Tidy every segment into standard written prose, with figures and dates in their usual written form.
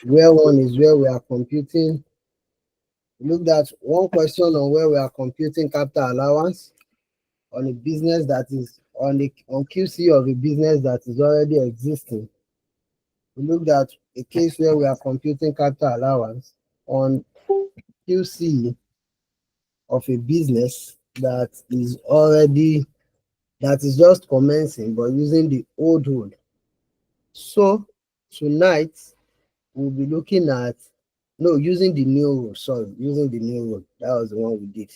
where one is where we are computing. We looked at one question on where we are computing capital allowance on a business that is on QC of a business that is already existing. We looked at a case where we are computing capital allowance on QC of a business that is just commencing but using the old rule. So tonight we'll be looking at using the new rule. Sorry, using the new rule. That was the one we did.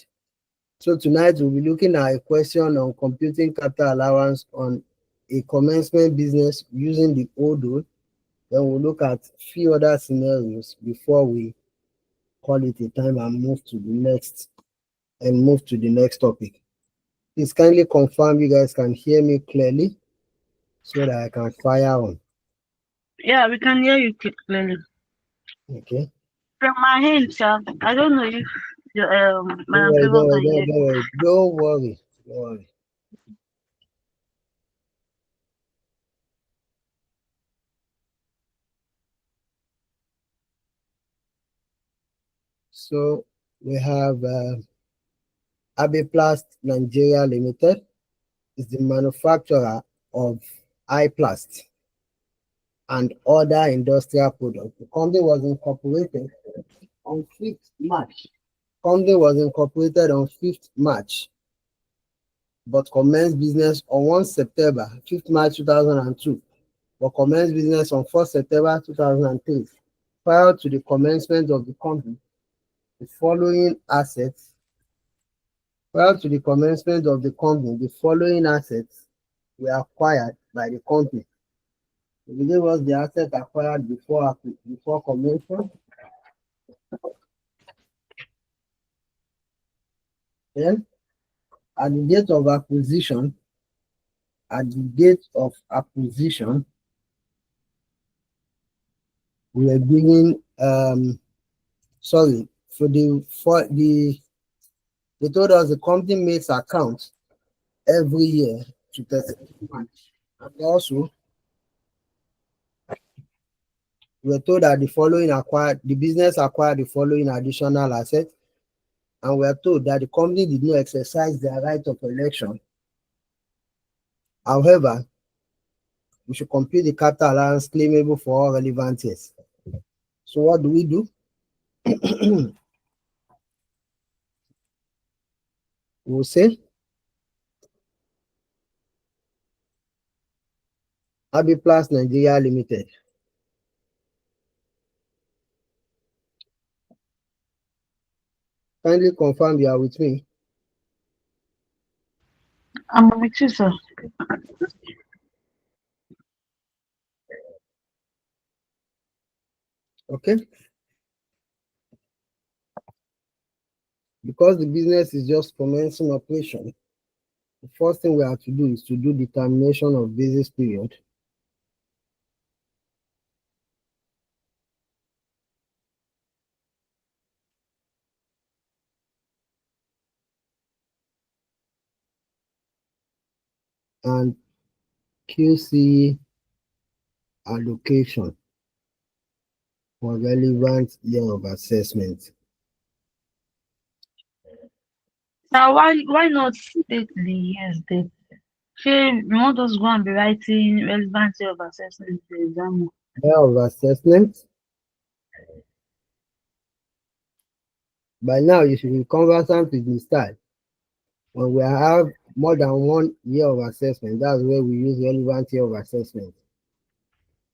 So tonight we'll be looking at a question on computing capital allowance on a commencement business using the old rule. Then we'll look at few other scenarios before we call it a time and move to the next topic. Please kindly confirm you guys can hear me clearly so that I can fire on. Yeah, we can hear you clearly. Okay. From my end, sir, I don't know if Don't Madam worry, Favor don't worry, can hear don't you. worry, don't worry, don't worry. So we have Abiplast Nigeria Limited is the manufacturer of iPlast and other industrial products. The company was incorporated on 5th March. Company was incorporated on 5th March, but commenced business on 1 September, 5th March 2002, but commenced business on 4th September 2003. Prior to the commencement of the company, the following assets Prior to the commencement of the company, the following assets were acquired by the company. If you give us the assets acquired before commencement, then at the date of acquisition, we were given they told us the company makes accounts every year to 30 March. And also we were told that the business acquired the following additional assets, and we are told that the company did not exercise their right of election. However, we should compute the capital allowance claimable for all relevant years. So what do? We'll say Abiplast Nigeria Limited. Kindly confirm you are with me. I'm with you, sir. Okay. Because the business is just commencing operation, the first thing we have to do is to do determination of basis period. And QC allocation for relevant year of assessment. Now, why not state the years date? Sure, you want us to go and be writing relevant year of assessment to the exam? Year of assessment. By now, you should be conversant with the style. When we have more than 1 year of assessment, that's where we use relevant year of assessment.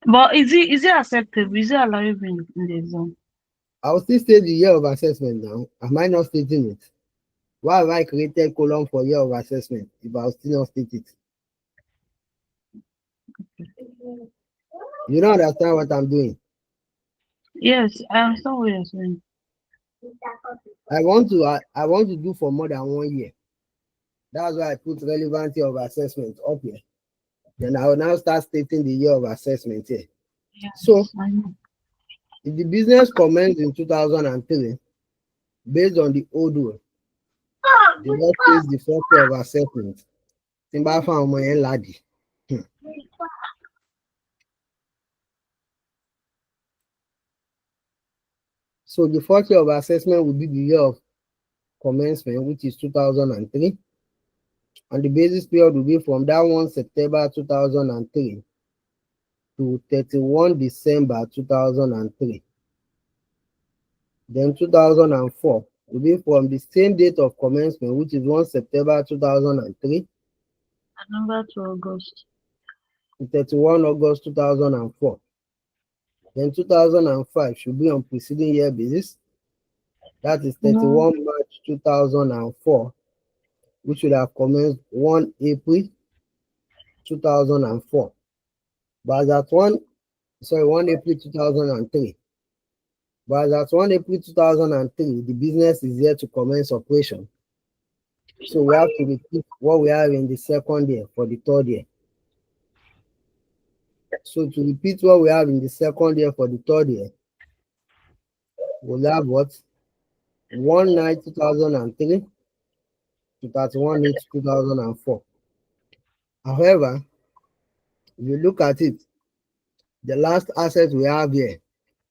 But is it acceptable? Is it allowable in the exam? I will still state the year of assessment now. Am I not stating it? Why have I created column for year of assessment if I will still not state it? You don't understand what I'm doing. Yes, I understand what you're saying. I want to do for more than 1 year. That's why I put relevant year of assessment up here. Then I will now start stating the year of assessment here. Yes, So I know. if the business commenced in 2003, based on the old rule, the law says the first year of assessment. Timba found my laddie. So the first year of assessment will be the year of commencement, which is 2003, and the basis period will be from that 1 September 2003 to 31 December 2003. Then 2004 will be from the same date of commencement, which is 1 September 2003 November to August. to 31 August 2004. Then 2005 should be on preceding year basis. That is No, 31 March 2004, which should have commenced 1 April 2004. But as at 1 April 2003. But as at 1 April 2003, the business is yet to commence operation. So we have to repeat what we have in the second year for the third year. So to repeat what we have in the second year for the third year, we'll have what? 1/9 2003 to 31/8 2004. However, if you look at it, the last asset we have here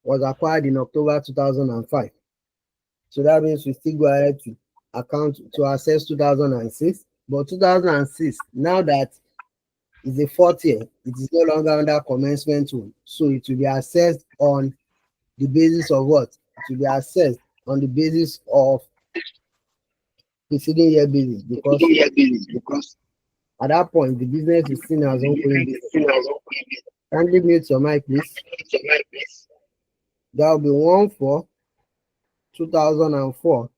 was acquired in October 2005. So that means we still go ahead to account to assess 2006. But 2006, now that it's the fourth year, it is no longer under commencement rule. So it will be assessed on the basis of what? It will be assessed on the basis of preceding year basis, because at that point the business is seen as ongoing business. Kindly mute your mic, please. That will be 1/4/2004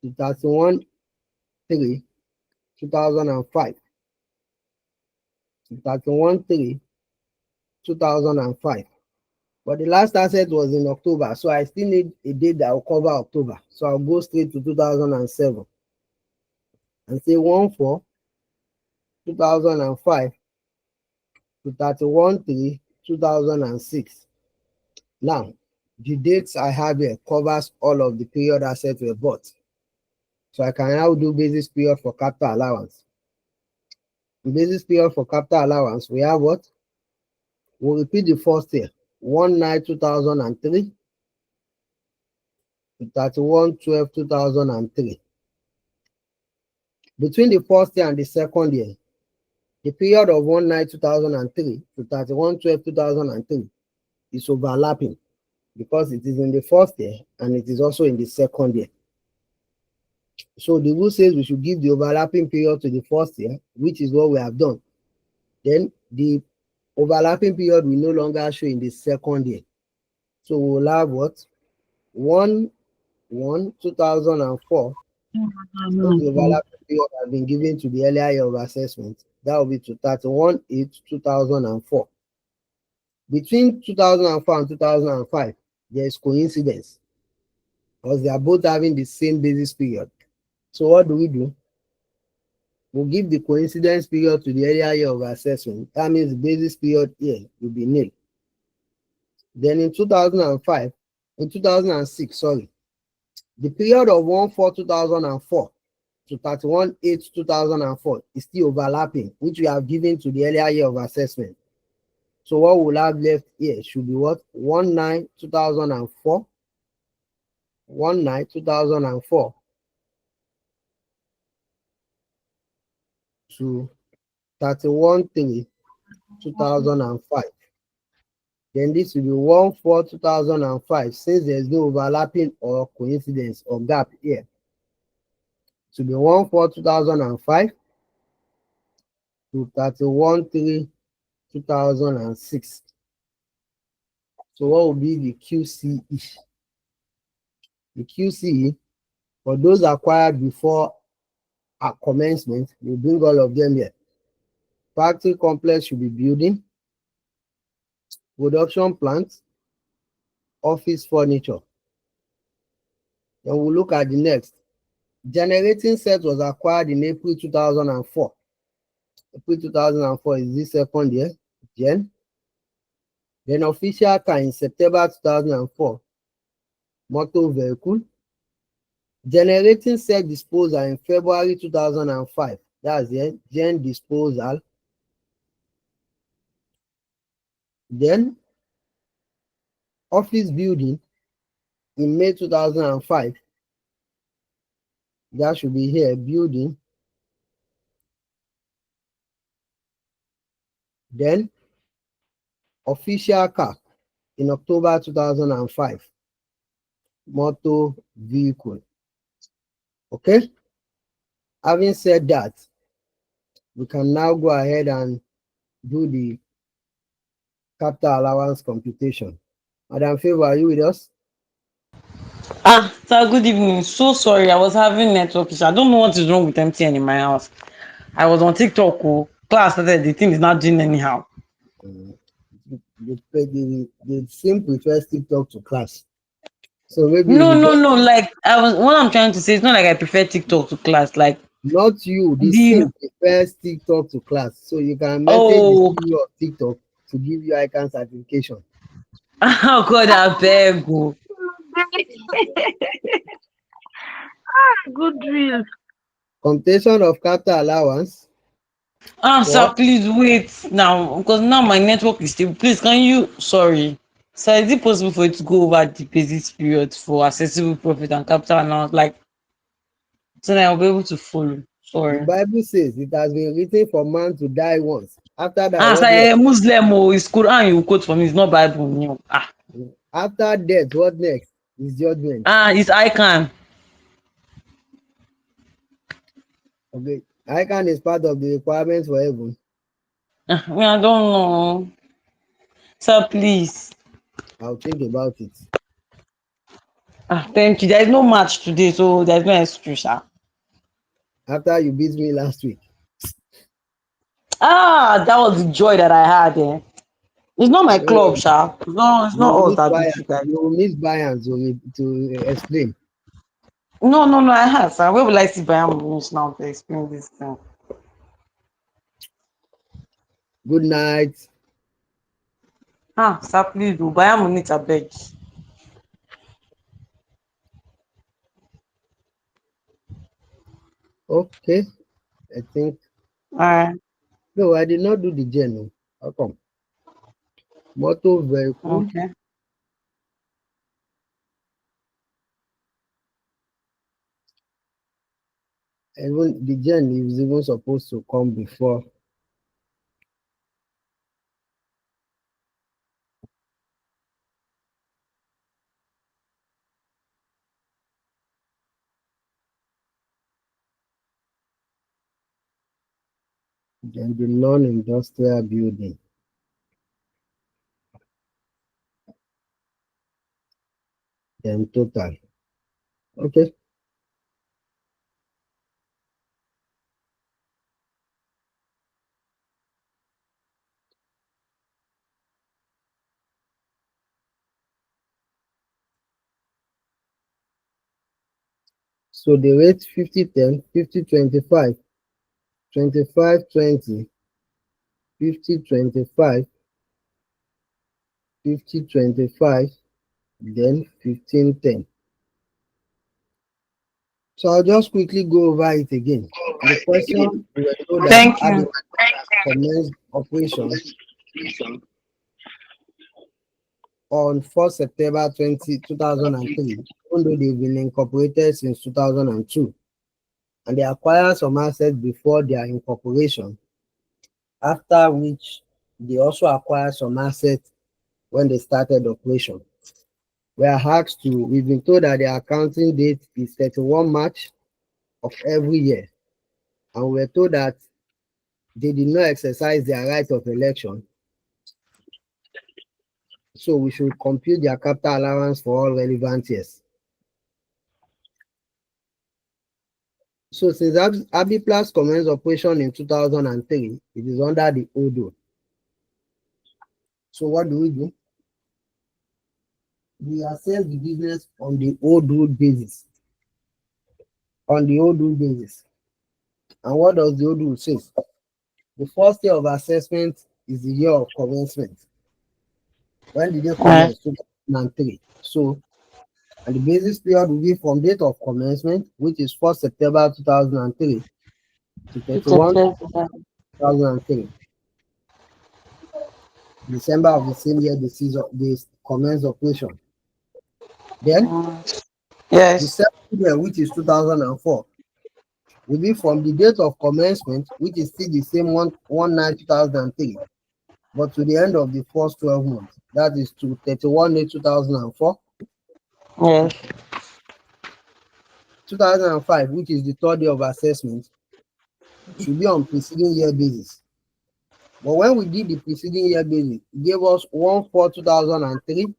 to 31/3/2005 to 31/3/2005. But the last asset was in October, so I still need a date that will cover October. So I'll go straight to 2007 and say 1/4/2005 to 31/3/2006. Now, the dates I have here covers all of the period assets were bought. So I can now do basis period for capital allowance. The basis period for capital allowance, we have what? We'll repeat the first year, 1/9/2003 to 31/12/2003. Between the first year and the second year, the period of 1/9/2003 to 31/12/2003 is overlapping because it is in the first year and it is also in the second year. So the rule says we should give the overlapping period to the first year, which is what we have done. Then the overlapping period will no longer show in the second year. So we'll have what? 1/1/2004. Since the overlapping period has been given to the earlier year of assessment, that will be to 31/8/2004. Between 2004 and 2005, there is coincidence because they are both having the same basis period. So what do? We'll give the coincidence period to the earlier year of assessment. That means the basis period here will be nil. Then in 2006, the period of 1/4/2004 to 31/8/2004 is still overlapping, which we have given to the earlier year of assessment. So what we'll have left here should be what? 1/9/2004, 1/9/2004 to 31/3/2005. Then this will be 1/4/2005, since there's no overlapping or coincidence or gap here. To be 1/4/2005 to 31/3/2006. So what will be the QCE? The QCE for those acquired before a commencement, we bring all of them here. Factory complex should be building, production plant, office furniture. Then we'll look at the next. Generating set was acquired in April 2004. April 2004 is this second year, Gen. Then official car in September 2004, motor vehicle. Generating set disposal in February 2005, that's it, Gen disposal. Then office building In May 2005, that should be here, building. Then official car in October 2005, motor vehicle. Okay, having said that, we can now go ahead and do the capital allowance computation. Madam Favor, are you with us? Sir, good evening. So sorry, I was having network issue. I don't know what is wrong with MTN in my house. I was on TikTok. Oh, class started. The thing is not doing anyhow. Mm, the sim prefers TikTok to class. So maybe you No, should no, just, no. Like I was. What I'm trying to say, it's not like I prefer TikTok to class. Like not you, the the sim prefers TikTok to class. So you can message the oh, CEO of TikTok to give you ICANN certification. oh God, I beg. Oh. Good drill. Computation of capital allowance Sir, for please wait now because now my network is stable. Please, can you? Sorry, sir, is it possible for you to go over the basis period for accessible profit and capital allowance, like so that I'll be able to follow? the Sorry. Bible says it has been written for man to die once. After that, Sir, what next? Muslim, oh, it's Quran you quote for me, it's not Bible. No. After death, what next? Is judgment. It's icon. Okay. ICANN is part of the requirements for heaven. Me, I don't know. Sir, please. I'll think about it. Thank you. There is no match today, so there's no excuse, sir. After you beat me last week, That was the joy that I had. It's not my don't club, worry. sir. It's You not will us meet that beat buyers. you guys. You will meet buyers to explain. No, no, no, I have, sir. Where will I see Bayern Munich now to explain this thing? Good night. Sir, please do. Bayern Munich, I beg. Okay. I think Alright, no, I did not do the journal. How come? Motor vehicle. okay. Even the journey is even supposed to come before. Then the non-industrial building. Then total. Okay. So the rate 50-10, 50-25, 25-20, 50-25, 50-25, then 15-10. So I'll just quickly go over it again. The question, we were told that Thank Abbey you. commenced operation on 4 September 2003, even though they've been incorporated since 2002. And they acquired some assets before their incorporation, after which they also acquired some assets when they started operation. We are asked to, we've been told that the accounting date is 31 March of every year. And we're told that they did not exercise their right of election. So we should compute their capital allowance for all relevant years. So since Abiplas commenced operation in 2003, it is under the old rule. So what do? We assess the business on the old rule basis. On the old rule basis. And what does the old rule say? The first year of assessment is the year of commencement. When did they Alright, commence? 2003. So, and the basis period will be from date of commencement, which is 1st September 2003 to it's a 31 pleasure. 2003. December of the same year, the commence operation. Then the Yes. second year, which is 2004, will be from the date of commencement, which is still the same 1/9/2003, but to the end of the first 12 months. That is to 31/8/2004. Yes. 2005, which is the third year of assessment, should be on preceding year basis. But when we did the preceding year basis, it gave us 1/4/2003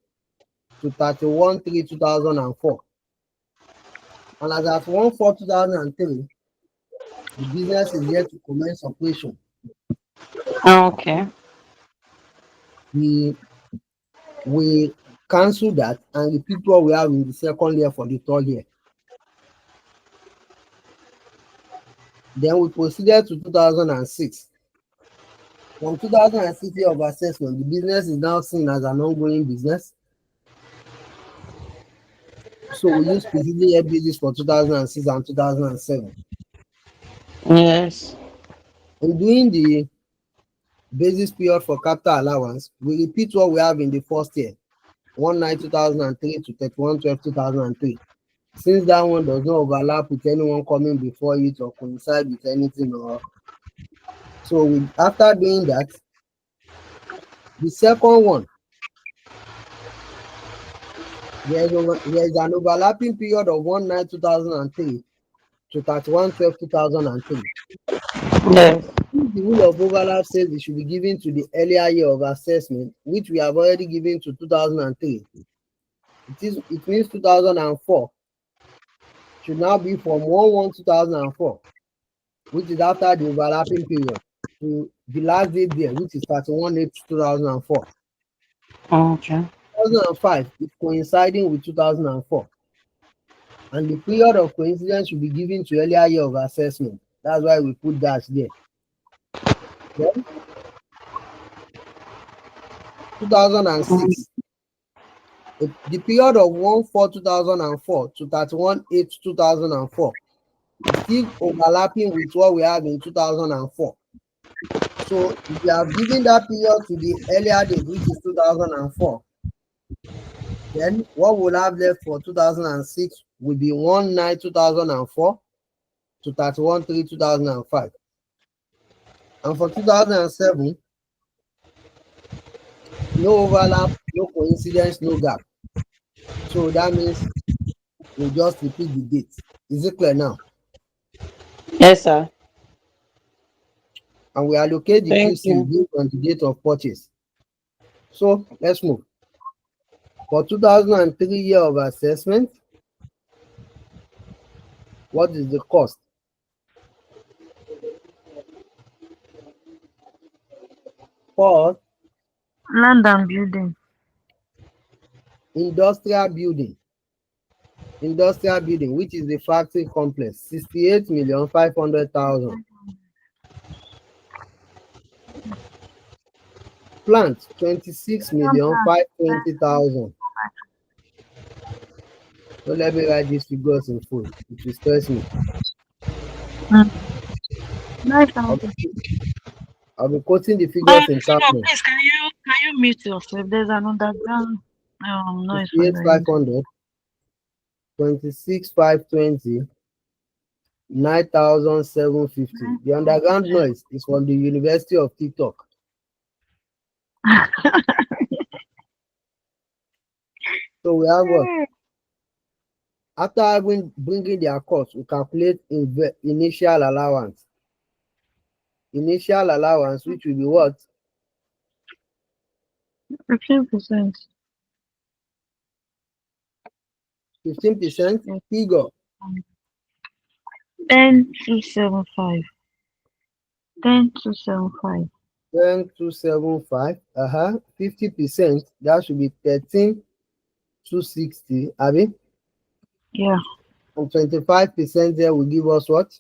to 31/3/2004. And as at 1/4/2003, the business is yet to commence operation. Okay. We we cancel that and repeat what we have in the second year for the third year. Then we proceeded to 2006. From 2006 year of assessment, the business is now seen as an ongoing business. So we use preceding year basis for 2006 and 2007. Yes. In doing the basis period for capital allowance, we repeat what we have in the first year, 1/9/2003 to 31/12/2003. Since that one does not overlap with anyone coming before it or coincide with anything, or so after doing that, the second one, there is an overlapping period of 1/9/2003 to 31/12/2003. Yes. If the rule of overlap says it should be given to the earlier year of assessment, which we have already given to 2003, it means 2004 should now be from 1/1/2004, which is after the overlapping period, to the last date there, which is 31/8/2004. Okay. 2005 is coinciding with 2004, and the period of coincidence should be given to earlier year of assessment. That's why we put dash there. Then 2006, the period of 1/4/2004 to 31/8/2004 is still overlapping with what we have in 2004. So if you have given that period to the earlier date, which is 2004, then what we'll have left for 2006 will be 1/9/2004 to 31/3/2005. And for 2007, no overlap, no coincidence, no gap. So that means we'll just repeat the date. Is it clear now? Yes, sir. And we allocate the Thank QC you. based on the date of purchase. So let's move. For 2003 year of assessment, what is the cost? For Land and building. industrial building, which is the factory complex, 68,500,000. Plant, Second plan. 26,520,000. Don't let me write these figures in full. It will stress me. Mm. I'll 9,000. be, I'll be quoting the figures in Phyno, terms. please can you mute yourself? There's an underground noise from your end. 68,500, 26,520, 9,750. The underground noise is from the University of TikTok. So we have what? After having bringing their cost, we calculate initial allowance. Initial allowance, which will be what? 15%. 15% figure. 10,275. 10,275. 10,275. 50%. That should be 13,260. Abi? Yeah. And 25% there will give us what?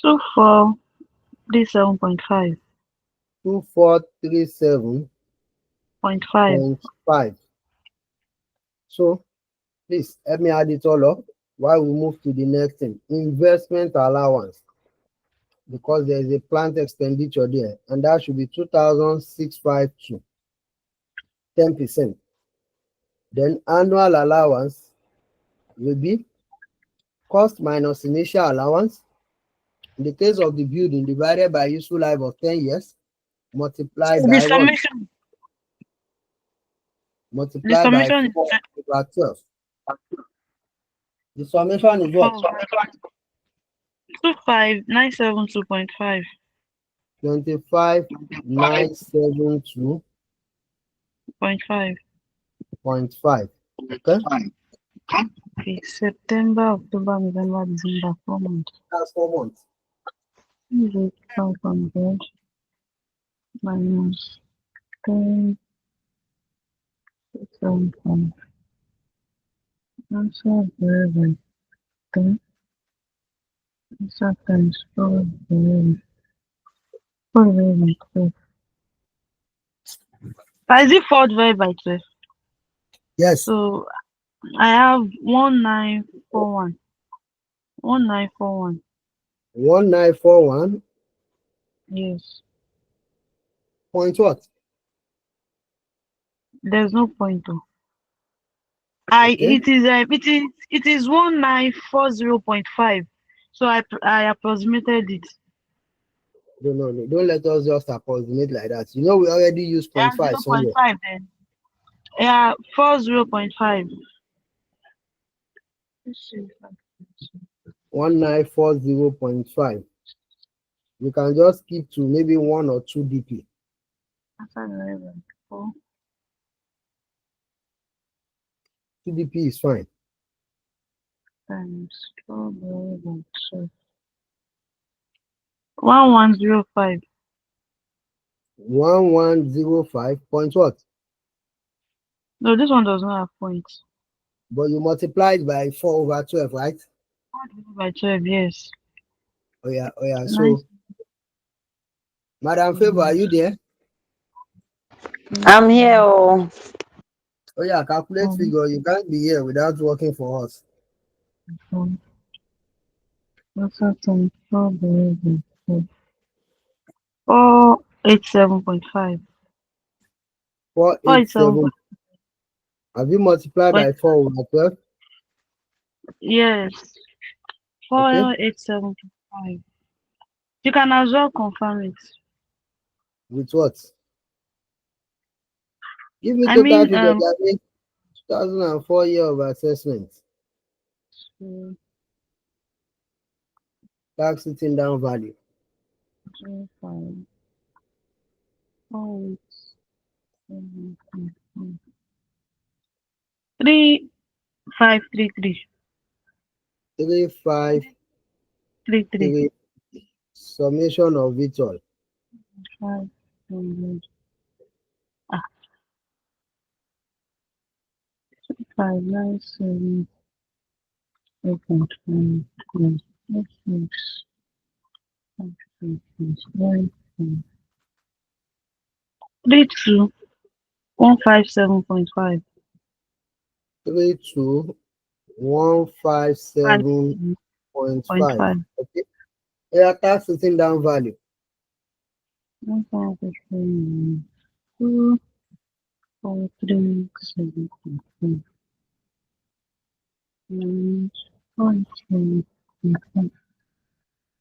2437.5. 2,437.5. 0.5. So please help me add it all up while we move to the next thing. Investment allowance. Because there is a plant expenditure there, and that should be 2,652. 10%. Then annual allowance will be cost minus initial allowance. In the case of the building, divided by useful life of 10 years, multiplied So the by what? summation, the Multiplied by summation is 4 over 12. The summation is what? 4 25972.5. 25,972.5. 0.5. Okay? Okay, September, October, November, December, 4 months. That's 4 months. 500 minus 10, 7, answer 11, 10, answer times 4, 11, 4, 11, 12. Is it 4 divided by 12? Yes, So I have 1941. 1941. 1941 Yes. point what? There's no point though. Okay? It is 1940.5. So I approximated it. No, no, no. Don't let us just approximate like that. You know, we already use Yeah, point five somewhere. 0.5 then. Yeah, 40.5. 1940.5. We can just keep to maybe 1 or 2 DP. After 11, 4 2 DP is fine. times 12, 11, 12. 1105. 1105 point what? No, this one does not have points. But you multiplied by 4 over 12, right? 4 divided by 12, yes. Oh yeah, oh yeah. So, Nice. Madam Favor, are you there? I'm here. Oh. Oh yeah, calculate figure. You can't be here without working for us. Also, 487.5. 487. 487. Have you multiplied by 4 over 12? Yes. Okay. 487.5. You can as well confirm it. With what? Give me I total mean, figure. That means 2004 year of assessment. mm, Tax sitting down value. 25, 3533. 353. 33. Summation of it all. 500. Ah, 597. 32,157.5. 32,157.5. 5.5. Okay. Yeah, tax sitting down value. 1,437.5.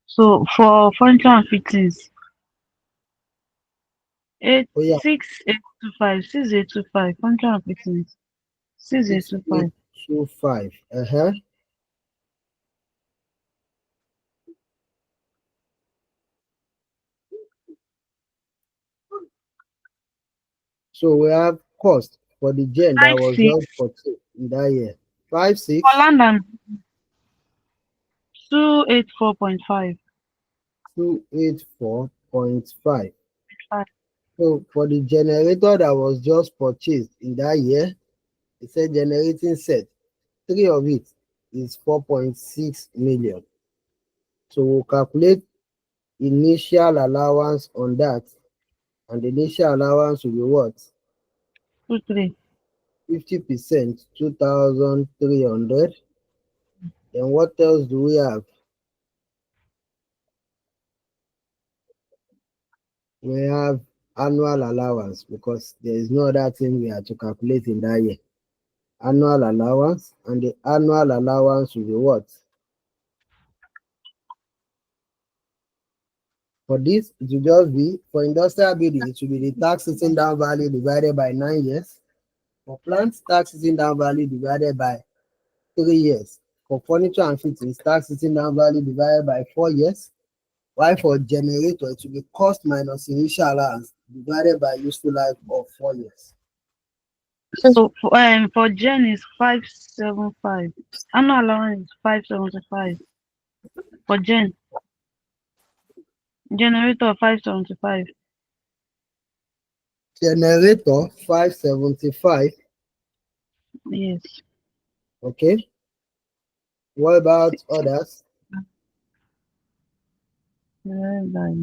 So for furniture and fittings, eight Oh yeah, 6825, 6825, furniture and fittings, 6825. 6825. Uh-huh. So we have cost for the gen that Five was six just purchased in that year. Five for six land and 284.5. two eight 284.5. So for the generator that was just purchased in that year, it said generating set. Three of it is 4.6 million. So we'll calculate initial allowance on that, and the initial allowance will be what? 23. 50%, 2,300. Then what else do we have? We have annual allowance because there is no other thing we are to calculate in that year. Annual allowance, and the annual allowance will be what? For this, it will just be for industrial building, it will be the tax sitting down value divided by 9 years. For plant, tax sitting down value divided by 3 years. For furniture and fittings, tax sitting down value divided by 4 years. While for generator, it will be cost minus initial allowance divided by useful life of 4 years. So for Gen is 575. Annual allowance is 575 for Gen. Generator 575. Generator 575. Yes. Okay. What about others? Divided by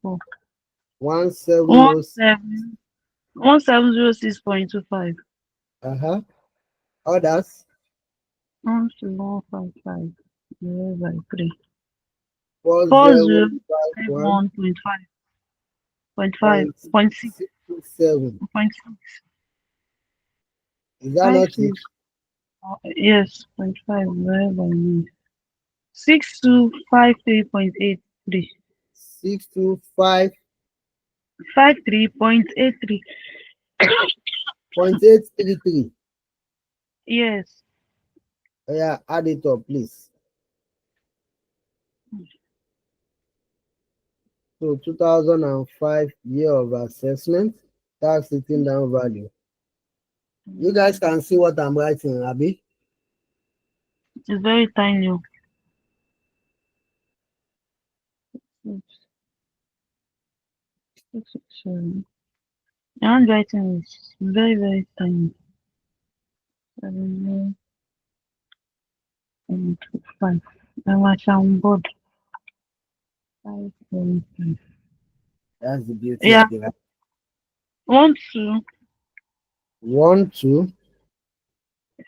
4. 1706. 1706.25. Others 12155 divided by 3. 4051. 4051.5. Point five. Point Point six. 67. Point six. Is that Five not it? six. Yes. Point five divided by 9. 6253.83. 625.83. 53.83. Yes. Yeah, add it up, please. So 2005 year of assessment, tax sitting down value. You guys can see what I'm writing, Abby. It's very tiny. Sorry. The handwriting is very, very tiny. 7.5. I'm actually on board. 5.5. That's the beauty Yeah. of the right. 1 2 1 2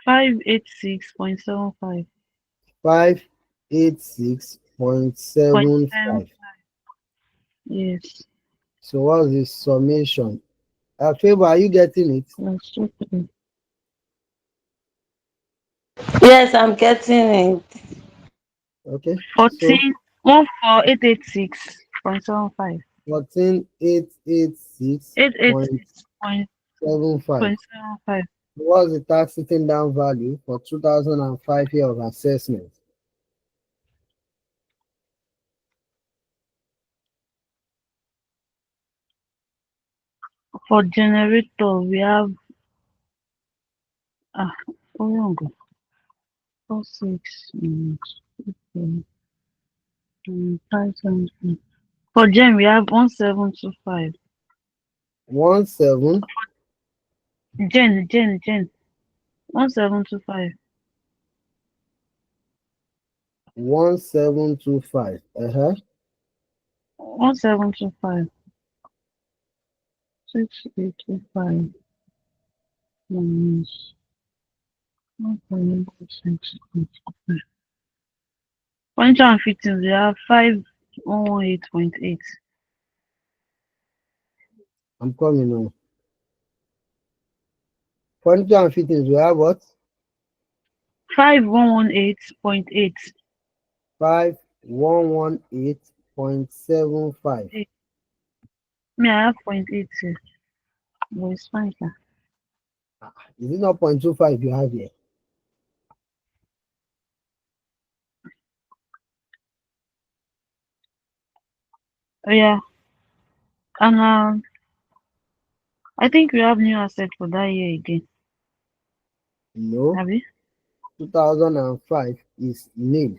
586.75. 586.75. Yes. So what's the summation? Favor, are you getting it? That's true. Yes, I'm getting it. Okay. So 14 14886.75. 14886.75. 886.75 What's the tax sitting down value for 2005 year of assessment? for generator we have ah hold on go 46 five seven for gen we have 1725 17 gen 1725 1725. 1725 6825 minus 1.6 furniture and fittings we have 5118.8 I'm coming now. Furniture and fittings, we have what? 5118.8 5118.75. me I have point 8 here but it's fine sir. Is it not 0.25 you have here? Oh, yeah and I think we have new asset for that year again. No. Have you? 2005 is nil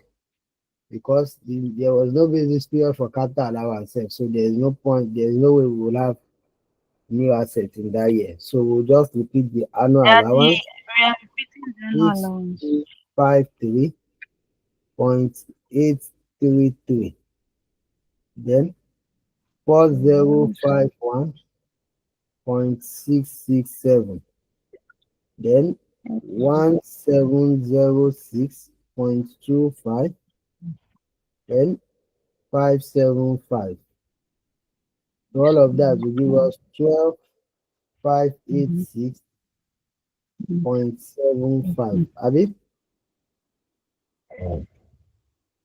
because there was no business period for capital allowance, so there is no point, there is no way we will have new asset in that year. So we'll just repeat the annual Yeah, allowance we are repeating the annual allowance 6253.833. Then 4051.667. Then 1706.25. Then 575. So all of that will give us 12,586.75. Abi?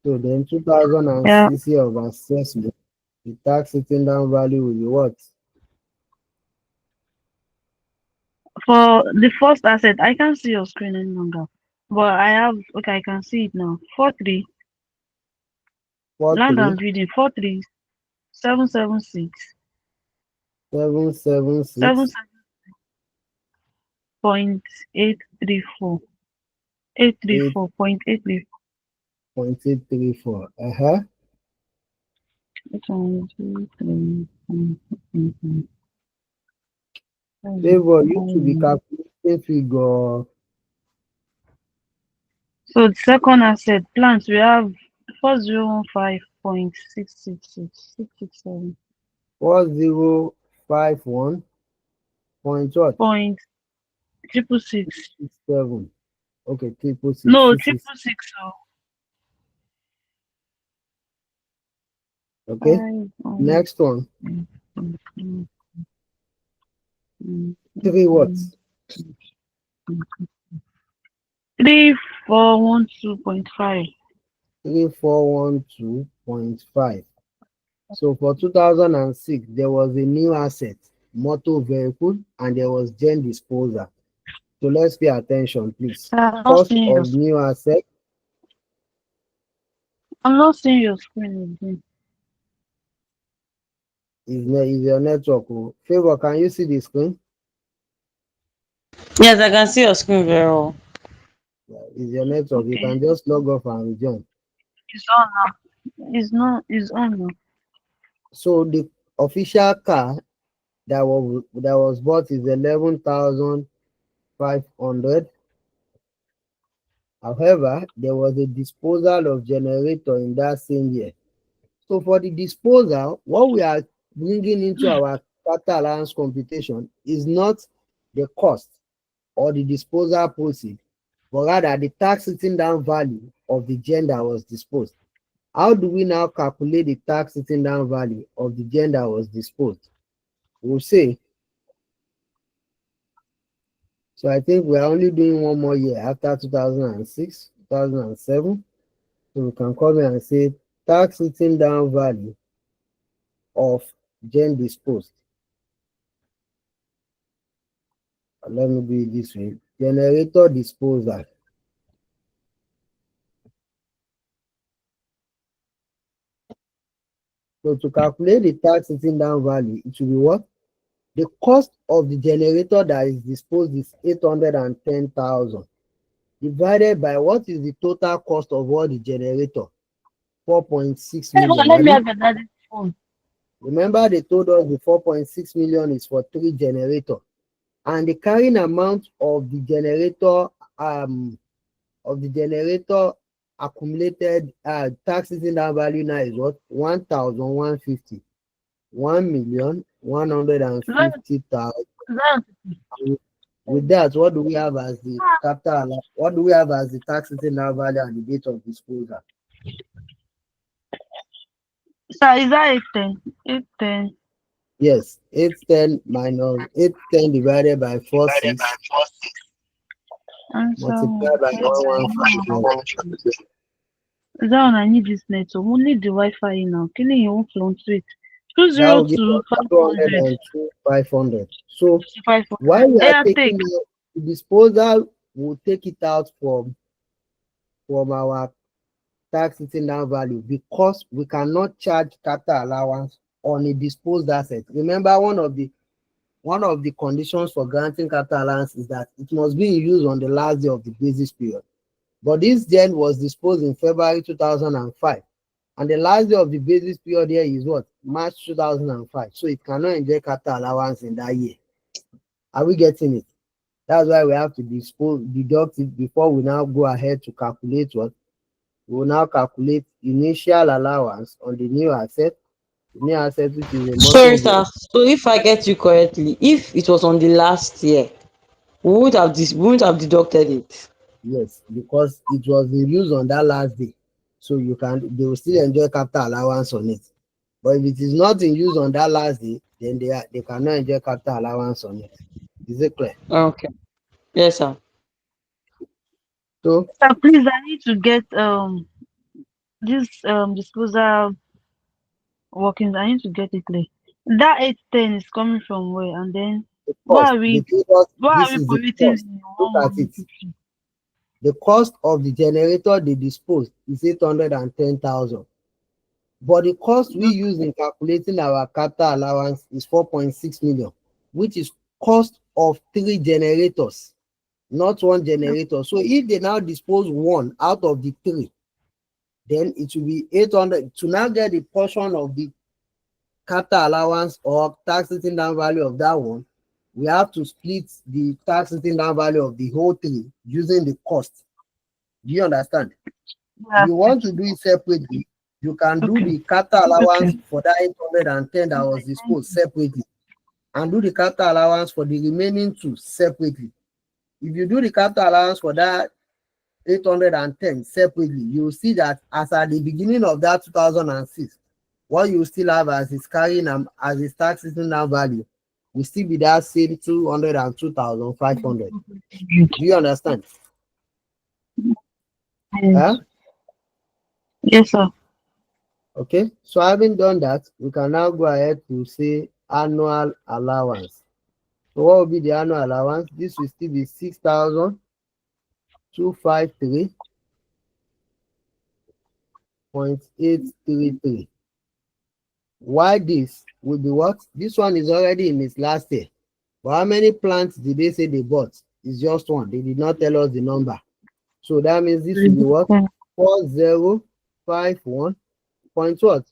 So then 2006 Yeah. year of assessment, the tax sitting down value will be what? For the first asset, I can't see your screen any longer. But I have okay, I can see it now. 4-3. Land and 43 building 4-3 776 776 7.834 834.834. 8.834. Uh-huh. 813. Favor you to be calculating figure. So the second asset plants we have 4015.666 4051 point what? point triple six. 67. Okay, triple six No, six six. triple six. So Okay. five Next one. mm, mm, mm, mm, Three what? mm, mm. 3412.5. 3412.5. So for 2006, there was a new asset, motor vehicle, and there was gen disposal. So let's pay attention, please. I'm not Cost seeing your of new asset I'm not seeing your screen again. is your network. Oh. Favor, can you see the screen? Yes, I can see your screen very well. Yeah, is your network. You Okay. can just log off and rejoin. It's on now. It's on now. So the official car that was bought is 11,500. However, there was a disposal of generator in that same year. So for the disposal, what we are bringing into our capital allowance computation is not the cost or the disposal proceed, but rather the tax sitting down value of the gen that was disposed. How do we now calculate the tax sitting down value of the gen that was disposed? We'll say, so I think we're only doing one more year after 2006, 2007. So we can come here and say tax sitting down value of gen disposed. Let me do it this way. Generator disposal. So to calculate the tax sitting down value, it will be what? The cost of the generator that is disposed is 810,000 divided by what is the total cost of all the generator? 4.6 Hey, but million. let me Abi? have another phone. Remember they told us the 4.6 million is for 3 generator, and the carrying amount of the generator accumulated tax sitting down value now is what? 1,150. that, 1,150,000. that, With that, what do we have as the capital? What do we have as the tax sitting down value and the date of disposal? sir, is that 810? 810. Yes, 810 divided by 46 Answer multiplied by 1,150. is that one I need this net. So we need the Wi-Fi now. Killing your own fluctuate. Two That zero will give two us five hundred 202,500. So 500. while we are Yeah, take. taking out the disposal, we'll take it out from our tax sitting down value because we cannot charge capital allowance on a disposed asset. Remember, one of the conditions for granting capital allowance is that it must be in use on the last day of the basis period. But this gen was disposed in February 2005, and the last day of the basis period here is what? March 2005. So it cannot enjoy capital allowance in that year. Are we getting it? That's why we have to deduct it before we now go ahead to calculate what? We will now calculate initial allowance on the new asset, which is a motor Sorry, vehicle. sir. So if I get you correctly, if it was on the last year, we wouldn't have deducted it. Yes, because it was in use on that last day. So they will still enjoy capital allowance on it. But if it is not in use on that last day, then they cannot enjoy capital allowance on it. Is it clear? Okay. Yes, sir. So Sir, please, I need to get this disposal workings. I need to get it clear. That 810 is coming from where? And then the why cost, are they we told us why are this we is the committing cost. the Look one at one it. fifty? The cost of the generator they dispose is 810,000. But the cost we use in calculating our capital allowance is 4.6 million, which is cost of 3 generators, not one generator. So if they now dispose one out of the three, then it will be 800 to now get the portion of the capital allowance or tax sitting down value of that one. We have to split the tax sitting down value of the whole thing using the cost. Do you understand? If Yeah. you want to do it separately, you can do Okay. the capital allowance Okay. for that 810 that was disposed separately and do the capital allowance for the remaining two separately. If you do the capital allowance for that 810 separately, you will see that as at the beginning of that 2006, what you still have as is carrying as is tax sitting down value will still be that same 202,500. Do you understand? Huh? Yes. Yes, sir. Okay, so having done that, we can now go ahead to say annual allowance. So what will be the annual allowance? This will still be 6,253.833. Why this will be what? This one is already in its last year. But how many plants did they say they bought? It's just one. They did not tell us the number. So that means this will be what? 4051 point what?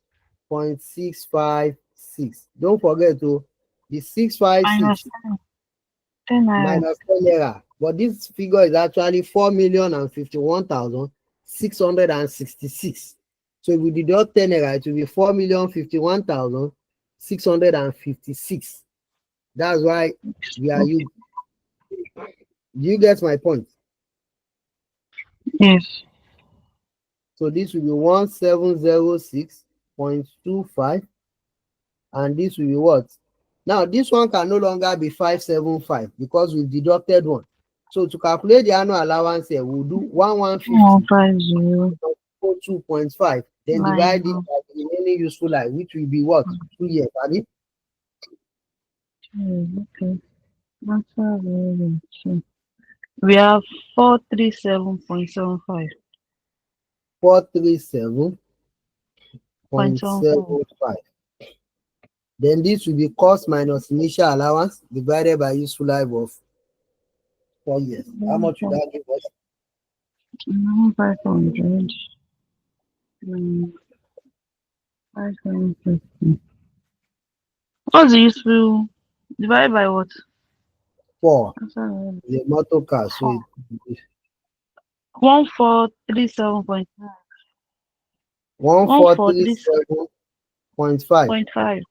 0.656. Don't forget to the Minus 656 10 naira. minus 10 naira. But this figure is actually 4,051,666. So if we deduct 10 naira, it will be 4,051,656. That's why we are Okay. you. Do you get my point? Yes. So this will be 1706.25, and this will be what? Now this one can no longer be 575 because we've deducted one. So to calculate the annual allowance here, we'll do 1150 150 2.5, then divide it 9 by the remaining useful life, which will be what? 2 years. I mean, Okay. That's very true. We have 437.75. 0.75. 437.75. Then this will be cost minus initial allowance divided by useful life of 4 years. How much would that give us? 500. 550. What's the useful? Divided by what? 4. That's all. The motor car. So Four. it 1437.5. one One four four three three seven seven point five. point five.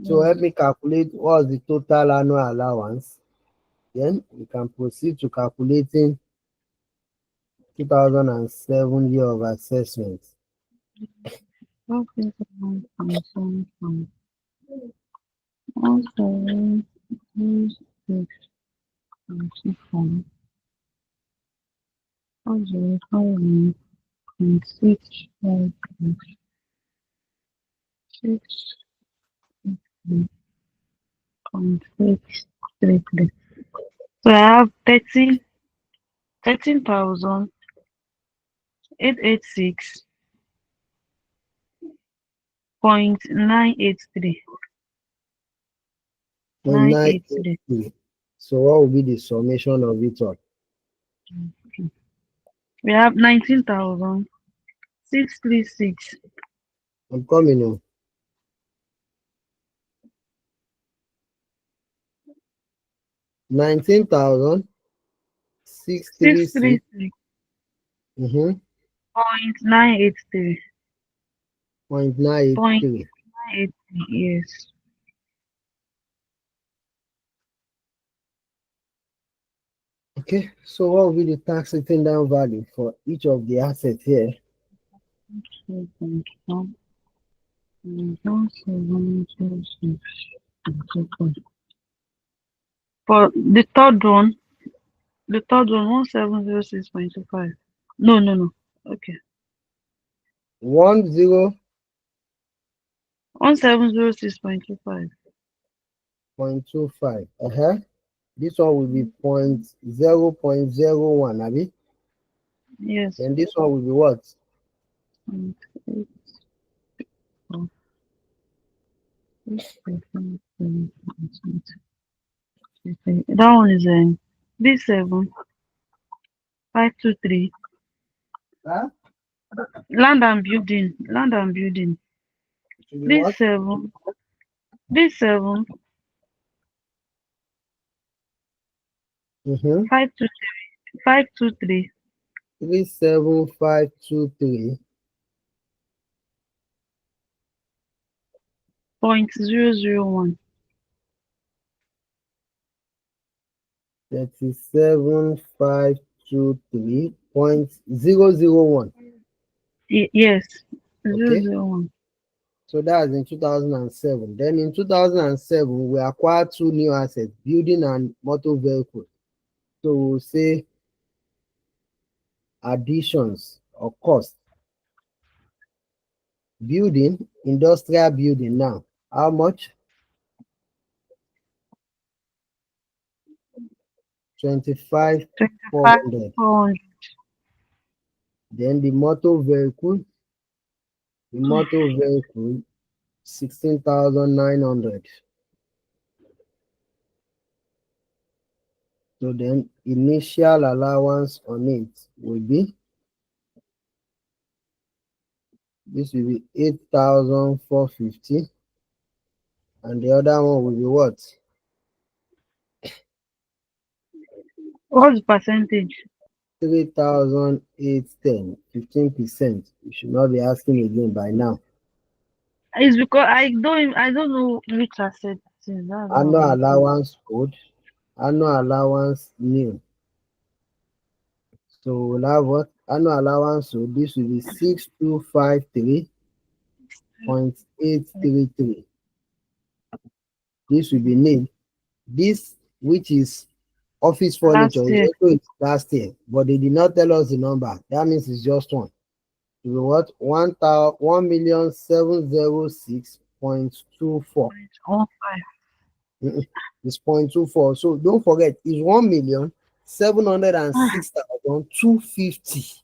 So Yes. help me calculate what's the total annual allowance. Then we can proceed to calculating 2007 year of assessment. Okay. 7.75. Okay. 6.4. Okay. 5.6. 6.633. So I have 13,886.983. Nine eight three. 0.983. So what will be the summation of it all? We have 19,636. I'm coming on. 19,636. 636. Mm-hmm. 0.983. 0.983. 0.983. Yes. Okay, so what will be the tax written down value for each of the assets here? 2.1. One seven zero six point two five. For the third one, 1706.25. No, no, no. Okay. 10.25. 1706.25. Uh-huh. This one will be 0.0.01, Abi. Yes. Then this one will be what? Point eight four six point five seven point eight. Okay. That one is B7523. Huh? Land and building. Land and building. It will be B what? seven. B Mm-hmm. 523. 37523. Point 001. 37523.001. Yes. Okay. 001. So that's in 2007. Then in 2007, we acquired two new assets, building and motor vehicle. So we'll say additions or cost. Building, industrial building now. How much? 25 25,400. 400. Then the motor vehicle 16,900. So then initial allowance on it will be, this will be 8,450, and the other one will be what? What's the percentage? 3,810, 15%. You should not be asking again by now. It's because I don't know which asset it is. That's why I'm Annual asking. allowance code, annual allowance new. So we'll have what? Annual allowance, so this will be 6253.833. This will be nil. This, which is office Last furniture, is year. also last year, but they did not tell us the number. That means it's just one. It will what? 1,706.24. 0.15. It's 0.24. So don't forget, it's 1,706,250.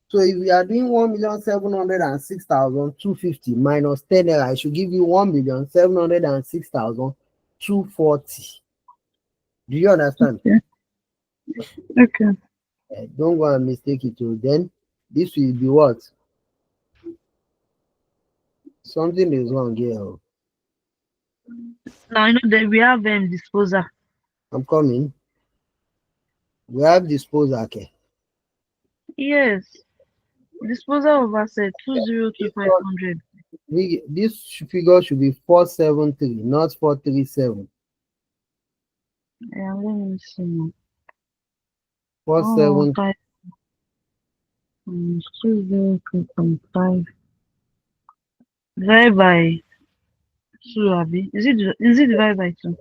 So if we are doing 1,706,250 minus 10 naira, I should give you 1,706,240. Do you understand? Okay. Okay. Don't go and mistake it. So then this will be what? Something is wrong here. Oh. Now you know that we have disposal. I'm coming. We have disposal. Okay. Yes. Disposal of asset This 202,500. one, this figure should be 473, not 437. Yeah, let me see now. Oh, 47. 5 202.5 divided by 2, Abi. Is it divided by 2?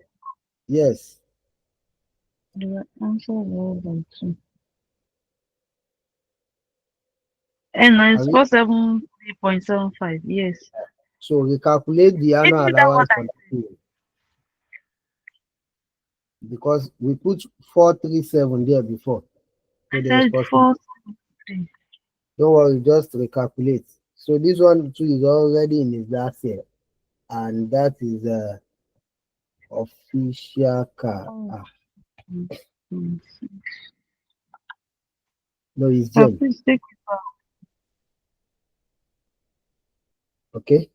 Yes. Answer divided by 2. And now Have it's you, 473.75. Yes. so we calculate the Maybe annual that what allowance for the period because we put 437 there before. I So there is said possible. 473. Don't worry, just recalculate. So this one too is already in his last year, and that is official car. Oh, Ah, mm, mm. no, it's Jen. Please take it back. Okay,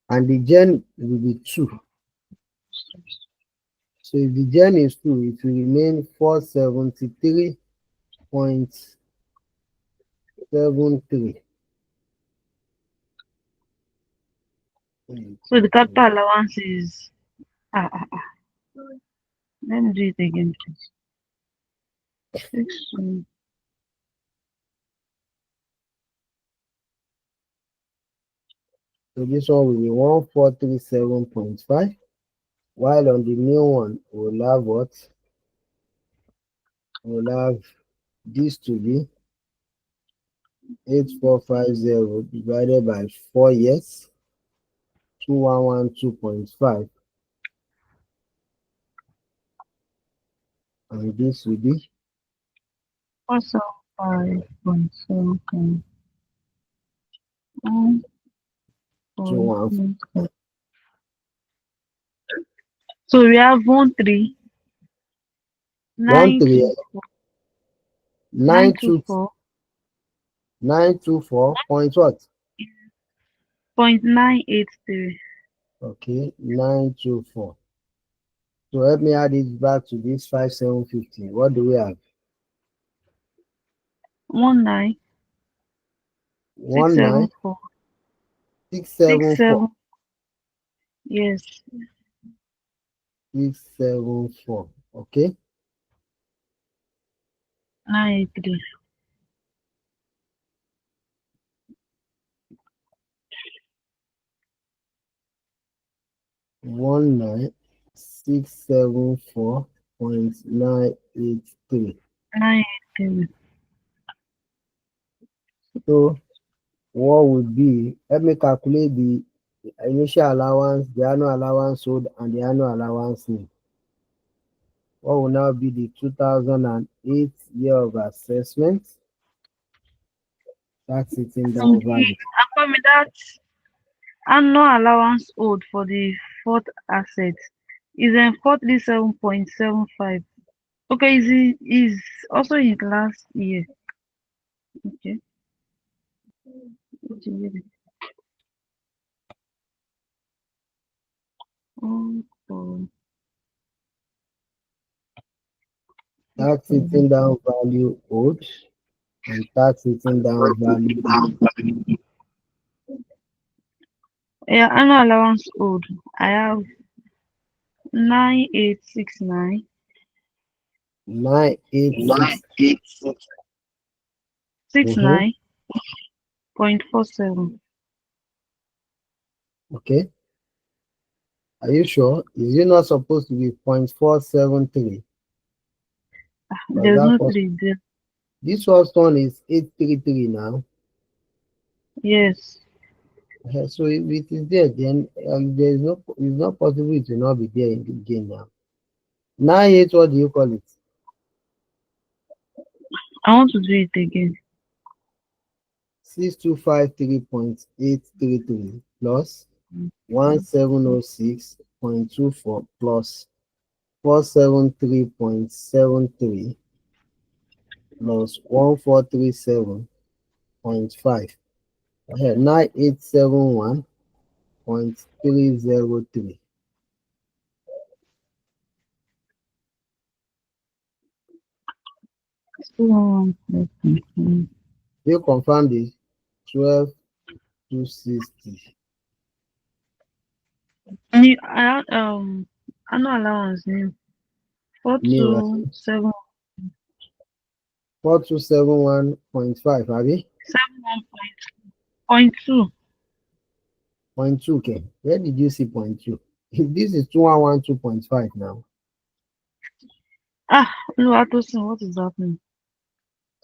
and the Jen will be 2. So if the Jen is 2, it will remain 473.73. So the capital allowance is ah, ah, ah. Let me do it again, please. 6, So this one will be 1437.5. While on the new one, we'll have what? We'll have this to be 8450 divided by 4 years, 2112.5. And this will be 475.7. Um, 215. So we have 13924 924 924 point what? 0.983. Okay, 924. So help me add it back to this 5750. What do we have? 19674 19674. 67. Yes, 674. Okay, 983. 19674.983. 983. So what would be, let me calculate the initial allowance, the annual allowance owed, and the annual allowance new. What will now be the 2008 year of assessment? That's sitting And down the value. that annual allowance owed for the fourth asset is 437.75. Okay, is also in last year. Okay. Oh, oh, Tax sitting down value owed and tax sitting down value new. yeah, annual allowance owed. I have 9869 986. Mm-hmm. 69.47. Okay. Are you sure? Is it not supposed to be 0.473? Because There's that no first, three there. this first one is 833 now. Yes. So if it is there, then there is no, it's not possible it will not be there in the game now. 98, what do you call it? I want to do it again. 6253.833 plus 1706.24 plus 473.73 plus 1437.5. 9871.303. So, You confirm this 12260. I had annual allowance new four New two seven 4271.5, Abby? 71.2. Point two, okay. Where did you see point two? This is 2112.5 now. Ah, no, I don't know what is happening.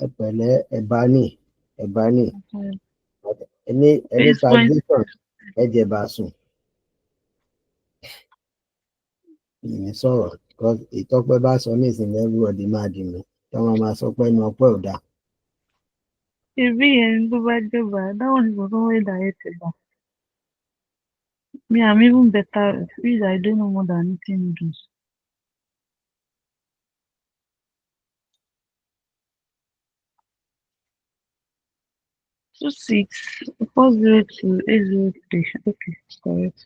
Ẹ̀pẹ̀lẹ́, ẹ̀bá ní. Okay. Any It's point. taxation, ẹ̀jẹ̀bàsùn. Ìyẹn sọ̀rọ̀ because ìtọ́pẹ́ bá sọ ní ìsinmi everybody máa dì mú. Tí wọ́n máa sọ pé ẹnu ọpẹ́ ò dáa. Maybe and go back there, but that one is also way directed. Me, I'm even better. Please, I don't know more than anything noodles. 26 402 803. Okay, it's correct.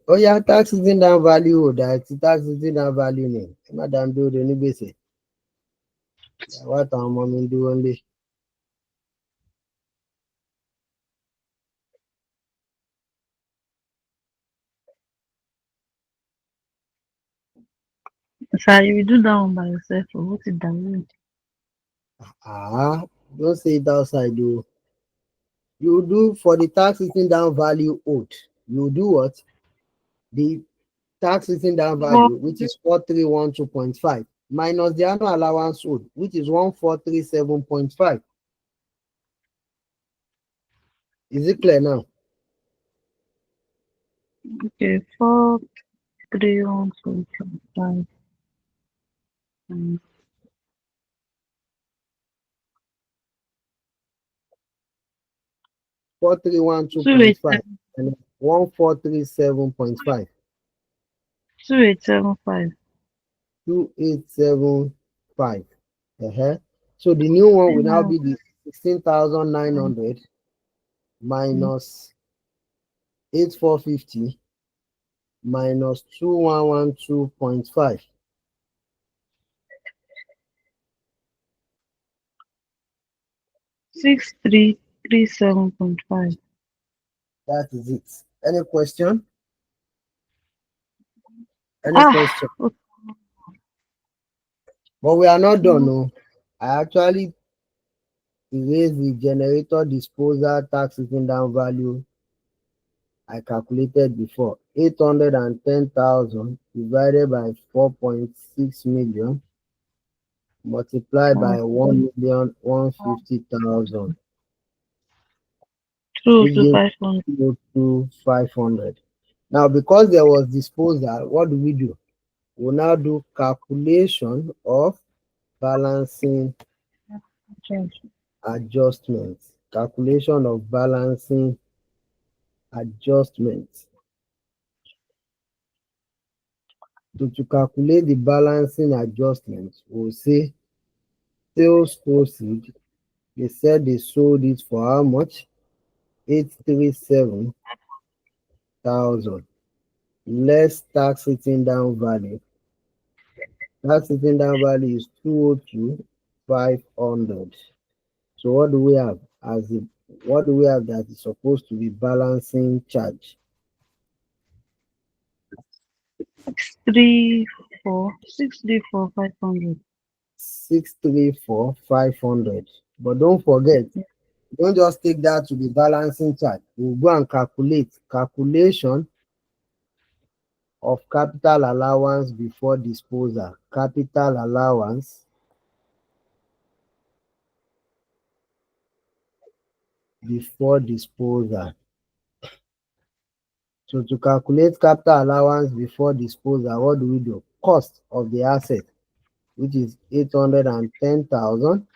Ó yá tax sitting down value ò dáa ti tax sitting down value ni. Ẹ má dá mi dúró de onígbèsè. Ìyàwó àtàwọn ọmọ mi ń dúró ńlé. Sir, you will do that one by yourself or what is that? Don't say it outside o. You do for the tax written down value owed. You do what? The tax written down For value, which is 4312.5, minus the annual allowance owed, which is 1437.5. Is it clear now? okay, 43125 and 4312.5 2875. and 1437.5. 2875. 2875. Uh-huh. So the new one will Then now now, be the 16,900 mm, minus 8450 minus 2112.5. 6337.5. That is it. Any question? Any Ah, question? okay. But we are not done. No. I actually erased the generator disposal tax written down value I calculated before. 810,000 divided by 4.6 million multiplied by 1,150,000, True which to gives 500. 2,500. Now, because there was disposal, what do? We'll now do calculation of balancing Change. adjustments. Calculation of balancing adjustments. To calculate the balancing adjustments, we'll say sales proceed. They said they sold it for how much? 837,000 less tax written down value. Tax written down value is 202,500. So what do we have as the what do we have that is supposed to be balancing charge? 634, 634,500. But don't forget, don't just take that to the balancing charge. We'll go and calculation of capital allowance before disposal. Capital allowance before disposal. So to calculate capital allowance before disposal, what do? Cost of the asset, which is 810,000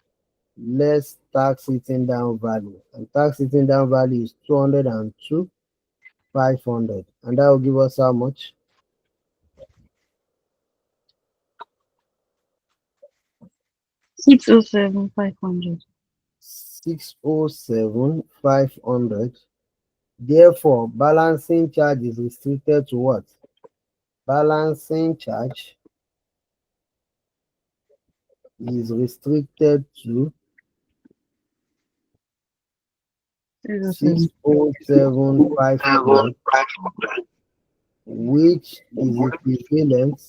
less tax written down value. And tax written down value is 202,500. And that will give us how much? 607, 500. 607,500. Therefore, balancing charge is restricted to what? Balancing charge is restricted to 607. 607,500, which is equivalent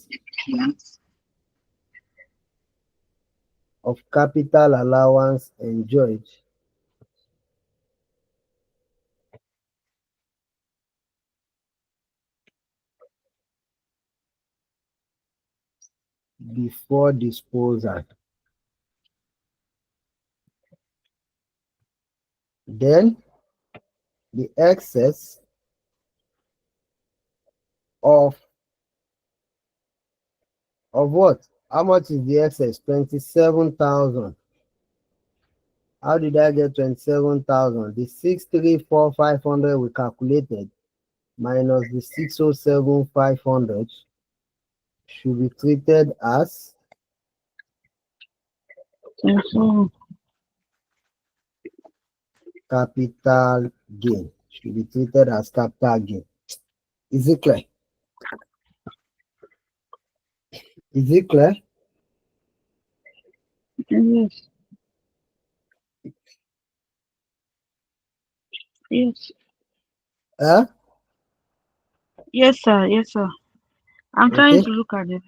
of capital allowance enjoyed before disposal. Then the excess of what? How much is the excess? 27,000. How did I get 27,000? The 634,500 we calculated minus the 607,500 should be treated as So, capital gain. Should be treated as capital gain. Is it clear? Is it clear? yes, yes, Huh? yes, sir, yes, sir. I'm trying Okay. to look at it.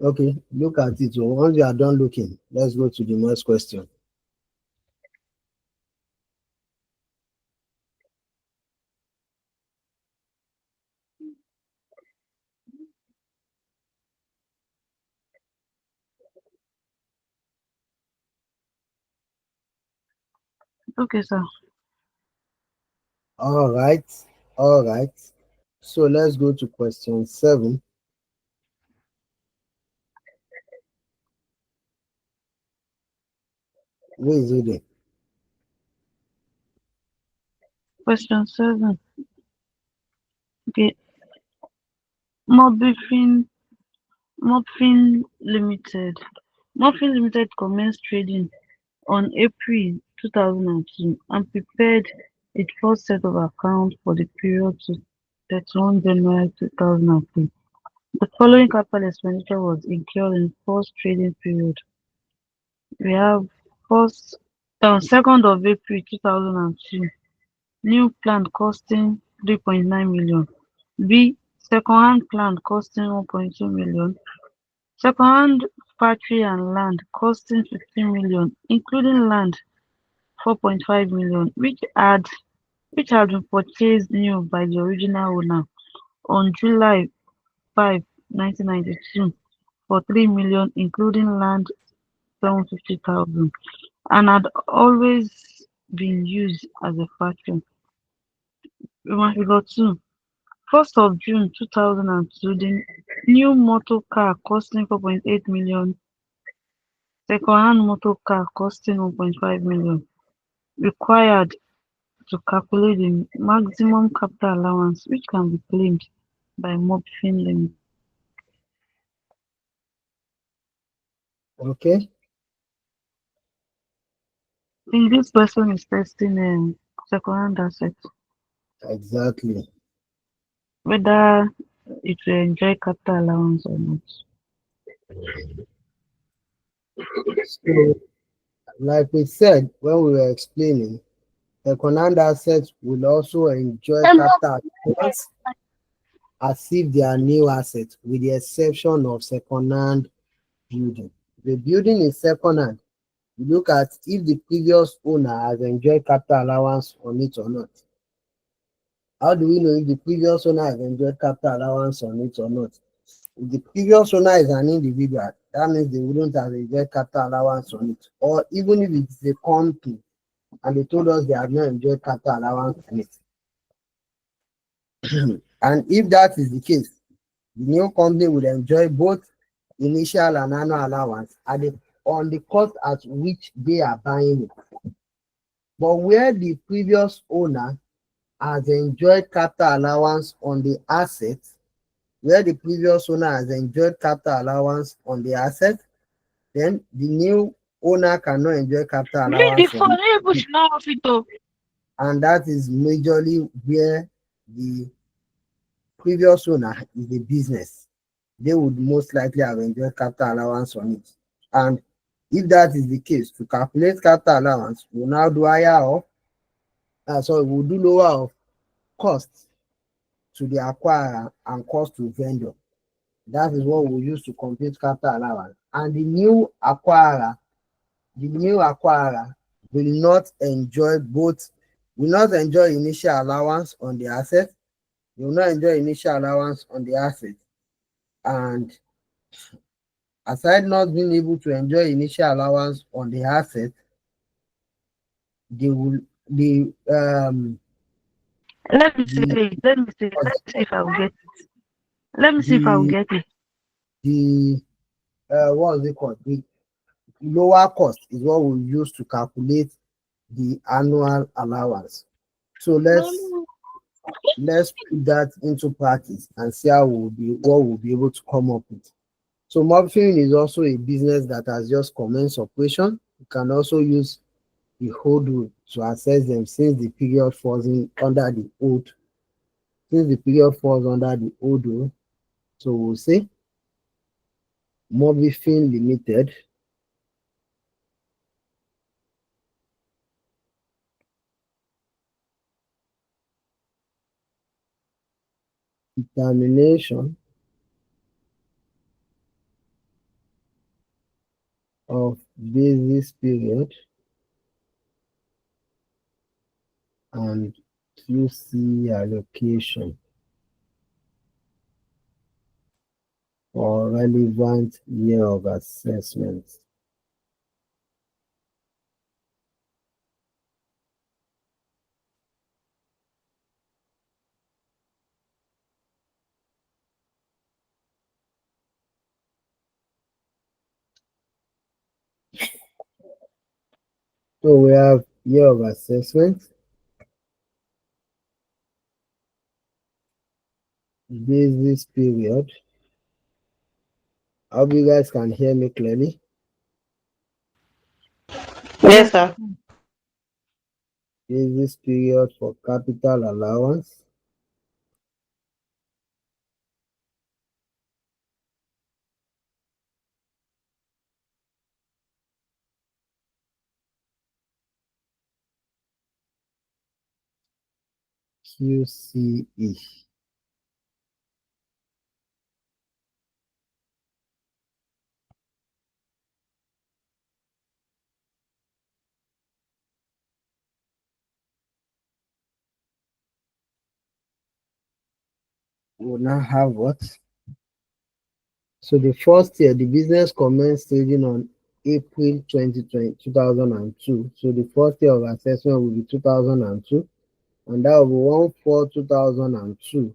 Okay. Look at it. So once you are done looking, let's go to the next question. Okay, sir. All right. All right. So let's go to question 7. Where is it there? Question 7. Okay. Mobifin Mobfin Limited. Mobfin Limited commenced trading on April 2002 and prepared its first set of accounts for the period to 31 January 2003. The following capital expenditure was incurred in first trading period. We have first 2nd of April 2002, new plant costing 3.9 million. B. Second-hand plant costing 1.2 million. Second-hand factory and land costing 15 million, including land 4.5 million, which had been purchased new by the original owner on July 5, 1992 for 3 million, including land 750,000, and had always been used as a factory. Figure 2. 1st of June 2002, the new motor car costing 4.8 million, second-hand motor car costing 1.5 million, required to calculate the maximum capital allowance which can be claimed by Mobfin Limited. Okay. I think this person is testing second-hand assets, Exactly. whether it will enjoy capital allowance or not. So, like we said when we were explaining, second-hand assets will also enjoy capital allowance as if they are new assets, with the exception of second-hand building. The building is second-hand. You look at if the previous owner has enjoyed capital allowance on it or not. How do we know if the previous owner has enjoyed capital allowance on it or not? If the previous owner is an individual, that means they wouldn't have enjoyed capital allowance on it. Or even if it's a company and they told us they have not enjoyed capital allowance on it. And if that is the case, the new company will enjoy both initial and annual allowance on the cost at which they are buying it. But where the previous owner has enjoyed capital allowance on the asset, where the previous owner has enjoyed capital allowance on the asset, then the new owner cannot enjoy capital Bring the allowance phone, on hey, it. push now off it up. And that is majorly where the previous owner is a business. They would most likely have enjoyed capital allowance on it. And if that is the case, to calculate capital allowance, we'll now do higher of, we'll do lower of cost to the acquirer and cost to vendor. That is what we use to compute capital allowance. And the new acquirer will not enjoy both, will not enjoy initial allowance on the asset, will not enjoy initial allowance on the asset. And aside not being able to enjoy initial allowance on the asset, they will Let me see the it. Let me see it. Let me see if I'll get it. Let me see if I'll the get it. the what is it called? The lower cost is what we use to calculate the annual allowance. So No, let's no. let's put that into practice and see how we'll be able to come up with. So morphine is also a business that has just commenced operation. You can also use the hold rule to assess them since the period falls under the old rule. So we'll say Mobifin Limited determination of basis period and QC allocation for relevant year of assessment. So we have year of assessment, basis period. I hope you guys can hear me clearly. Yes, Yes, we sir. can. Basis period for capital allowance, QCE. We now have what? So the first year, the business commenced trading on April 2020, 2002. So the first year of assessment will be 2002, and that will be 1/4/2002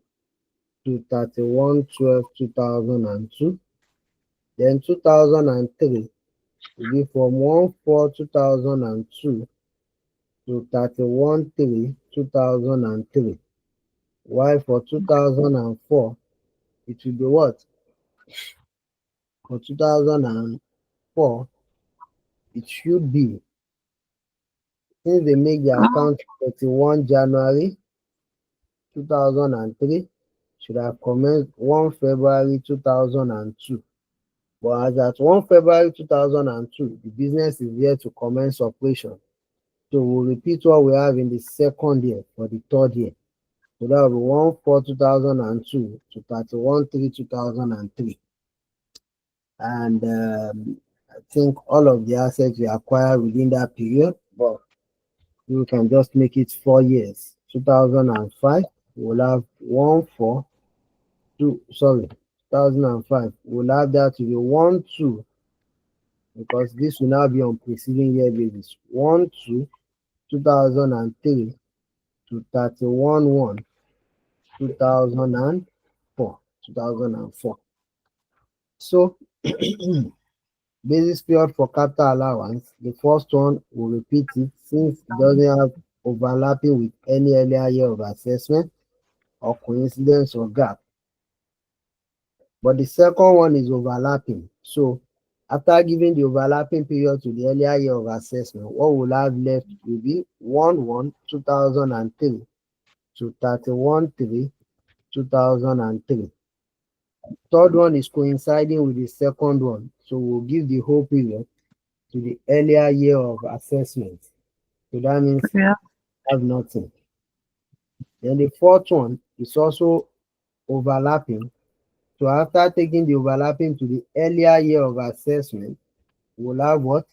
to 31/12/2002. Then 2003 will be from 1/4/2002 to 31/3/2003. While for 2004, it will be what? For 2004, it should be, since they make the Oh, account 31 January 2003, should have commenced 1 February 2002. But as at 1 February 2002, the business is yet to commence operation. So we'll repeat what we have in the second year for the third year. So that will be 1/4/2002 to 31/3/2003. And I think all of the assets we acquired within that period, but we can just make it 4 years. 2005, we'll have 1/4 2, sorry, 2005, we'll have that to be 1/2, because this will now be on preceding year basis. 1/2 2003 to 31/1 2004. 2004. So basis period for capital allowance, the first one will repeat it since it doesn't have overlapping with any earlier year of assessment or coincidence or gap. But the second one is overlapping. So after giving the overlapping period to the earlier year of assessment, what we'll have left will be 1/1/2003 to 31/3/2003. Third one is coinciding with the second one. So we'll give the whole period to the earlier year of assessment. So that means yeah. I have nothing. Then the fourth one is also overlapping. So after taking the overlapping to the earlier year of assessment, we'll have what?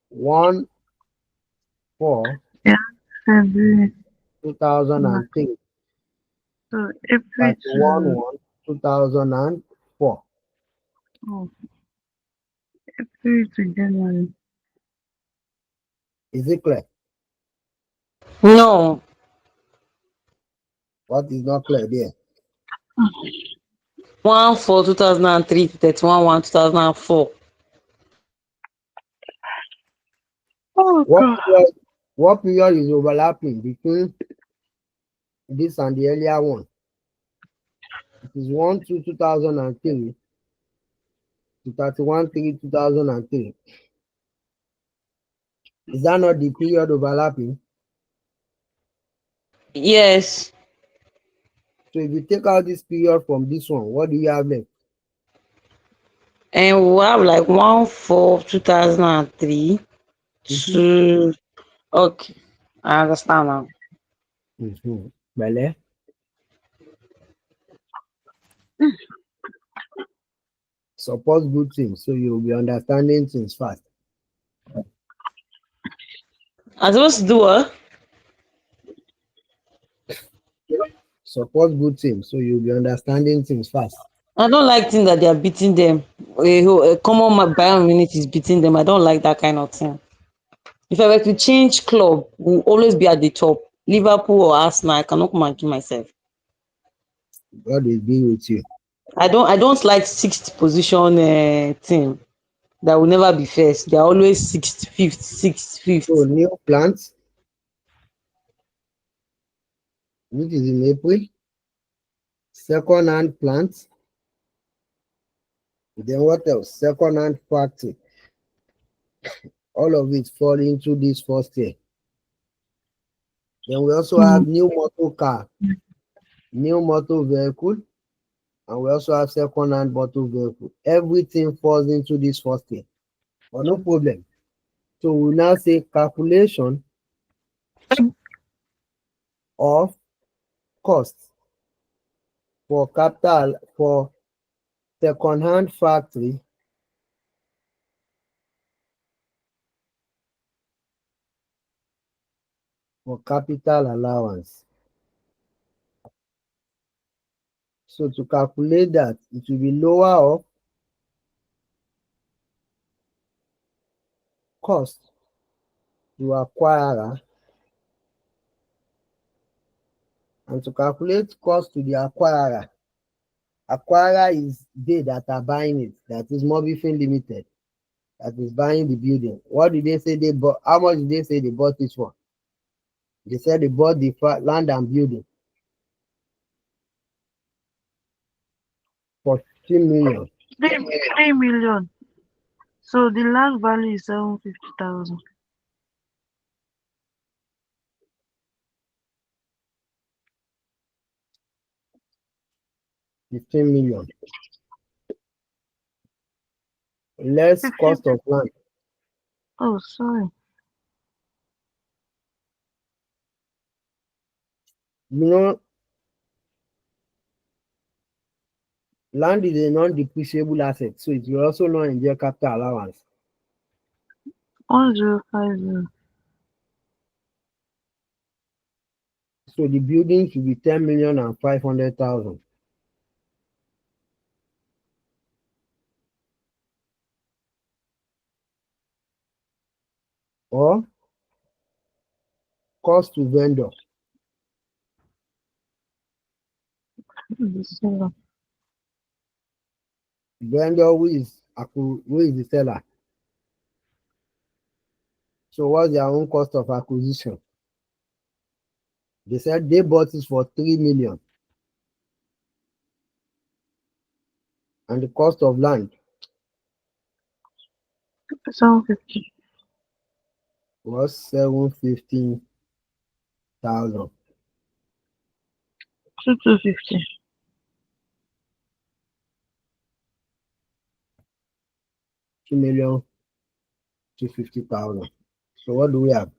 1 4 Yeah. February. March. 2003, So April 31 to 1 2004. oh, April to January. Is it clear? No. What is not clear there? 1/4/2003 to 31/1/2004. Oh What God. period, what period is overlapping between this and the earlier one? It is 1/2/2003 to 31/3/2003. Is that not the period overlapping? Yes. So if you take out this period from this one, what do you have left? And we have like 1/4/2003 Mm-hmm. to, okay. I understand now. Mm-hmm. Bele. Support good things, so you'll be understanding things fast. I'm supposed to do what? Support good things, so you'll be understanding things fast. I don't like things that they are beating them. A common biominute is beating them. I don't like that kind of thing. If I were to change club, we'll always be at the top. Liverpool or Arsenal, I cannot come and kill myself. God will be with you. I don't like sixth position team. that will never be first. They're always sixth, fifth, sixth, So fifth. new plants, which is in April, second hand plants, then what else? Second hand factory. All of it fall into this first year. Then we also Mm. have new motor car, new motor vehicle, and we also have second hand motor vehicle. Everything falls into this first year. But no problem. So we now say calculation of cost for capital for second hand factory for capital allowance. So to calculate that, it will be lower of cost to acquirer, and to calculate cost to the acquirer is they that are buying it, that is Mobifin Limited, that is buying the building. What did they say they bought? How much did they say they bought it for? They said they bought the land and building for 15 million. 3 million. So the land value is 750,000. 15 million. Less 50. cost of land. Oh, sorry. You know, land is a non-depreciable asset, so it will also not enjoy capital allowance. 1050. So the building should be 10,500,000. Or cost to vendor. The seller. Vendor who is the seller. So what's their own cost of acquisition? They said they bought it for 3 million, and the cost of land 750. was 715,000. 250. 2,250,000. So what do we have?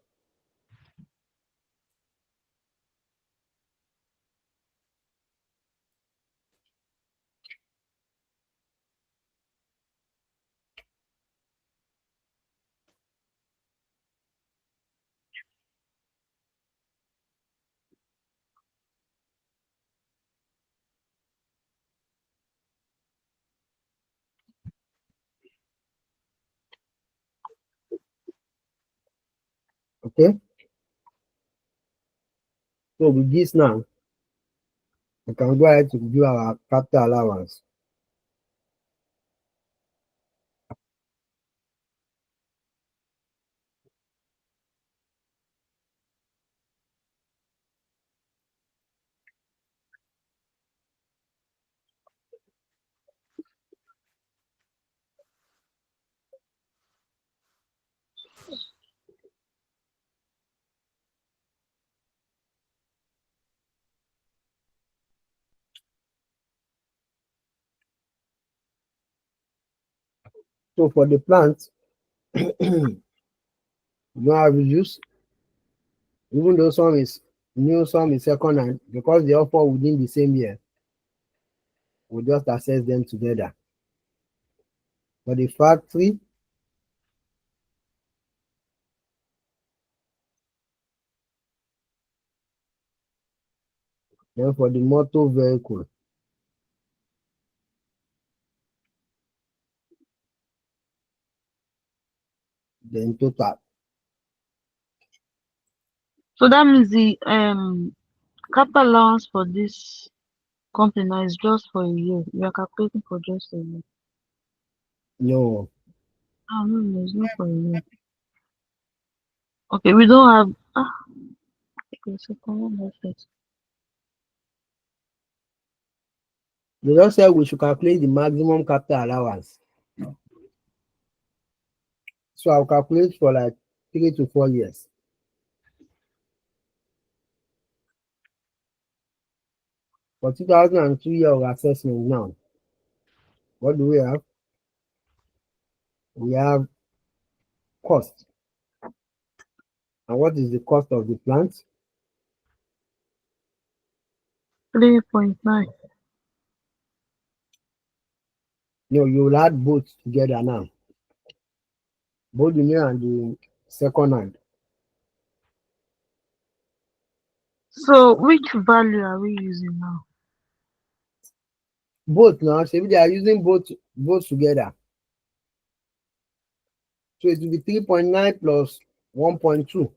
Okay. So with this now, we can go ahead to do our capital allowance. So for the plant, you don't have use, even though some is new, some is second hand, because they all fall within the same year, we just assess them together. For the factory, then for the motor vehicle, then total. So that means the capital allowance for this company now is just for a year. We are calculating for just a year. No, Oh, no, no, it's not for you. Okay, we don't have. Okay, so common benefit. They just said we should calculate the maximum capital allowance. So I'll calculate for like 3 to 4 years. For 2002 year of assessment now, what do we have? We have cost. And what is the cost of the plant? 3.9. No, you will add both together now. Both the new and the second hand. So which value are we using now? Both now, so if they are using both together. So it will be 3.9 plus 1.2.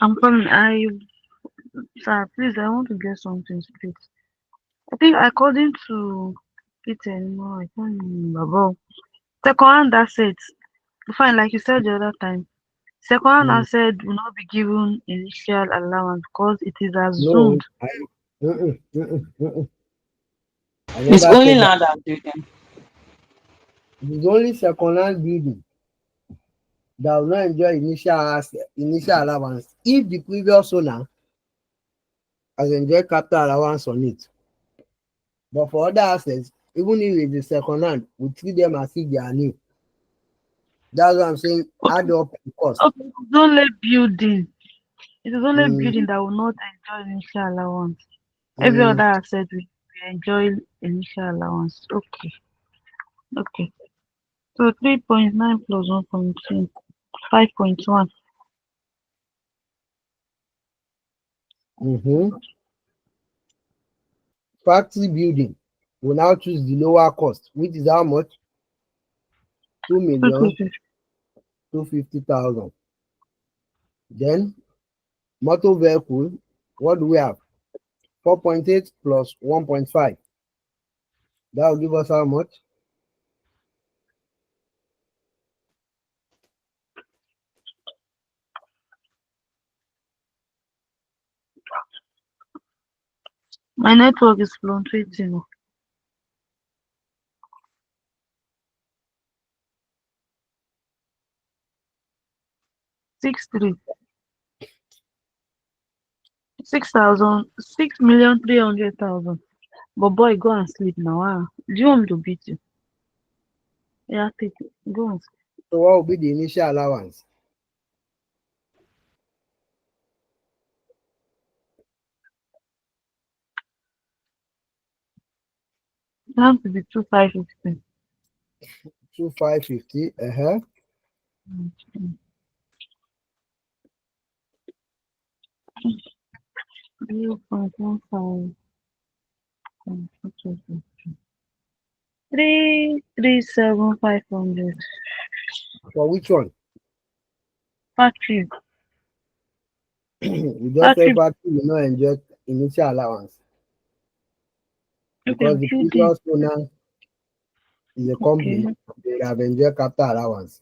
I'm coming. Sir, please, I want to get something straight. I think according to it anymore, I can't remember. But second-hand assets, fine, like you said the other time. Second-hand Mm. asset will not be given initial allowance because it is No, assumed. mm-mm, mm-mm, mm-mm. I It's never only said that. land and building. It is only second hand building that will not enjoy initial allowance if the previous owner has enjoyed capital allowance on it. But for other assets, even if it is second hand, we treat them as if they are new. That's what I'm saying. Okay, Add up the cost. okay, it's only building. It is only Mm, building that will not enjoy initial allowance. Every mm, other asset will enjoy initial allowance. Okay, okay. So 3.9 plus 1.2, 5.1. mm-hmm. Factory building. We now choose the lower cost, which is how much? 2,250,000. Then motor vehicle, what do we have? 4.8 plus 1.5. That will give us how much? My network is fluctuating. 6.3. 6,000. 6,300,000. But boy, go and sleep now. Do you want me to beat you? Yeah, take it. Go and sleep. So what will be the initial allowance? It has to be 2,550. 2,550. Uh-huh. 0.15. 3,375,500. For which one? Factory. We just say Factory. factory will not enjoy initial allowance Okay, because the building. previous owner is a Okay. company, they would have enjoyed capital allowance.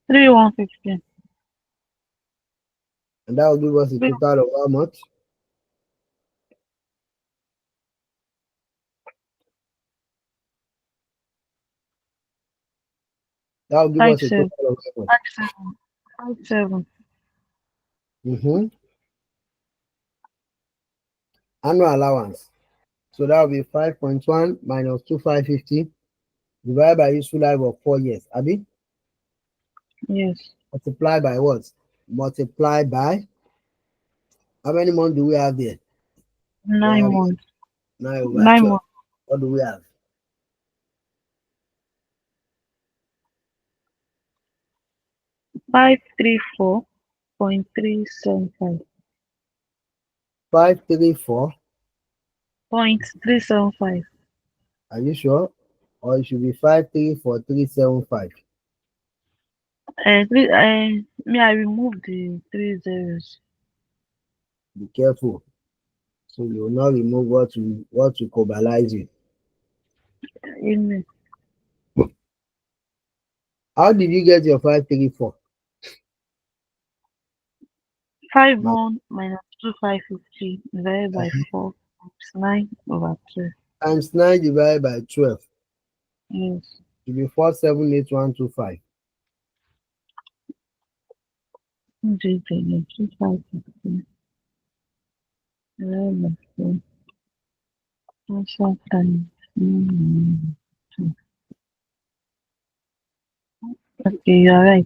3,150. And that will give us a Three. total of how much? That will give Five us a total seven. of how much? 5,7. 5,7. Mm-hmm. Annual allowance. So that will be 5.1 minus 2,550 divided by useful life of 4 years. Abi, Yes. multiply by what? Multiply by how many months do we have there? We have 9 months. 9/12. 9 months. What do we have? 534.375. 534. 0.375. Are you sure? Or it should be 534,375. Me, I removed the three zeros. Be careful. So you will not remove what will cobalize you. Amen. How did you get your 534? 5 1 minus 2550 divided by 4 times 9/12. Times 9 divided by 12 Yes. will be 478125. Do it again. 2550 divided by 4. Also times 9. Okay, you are right.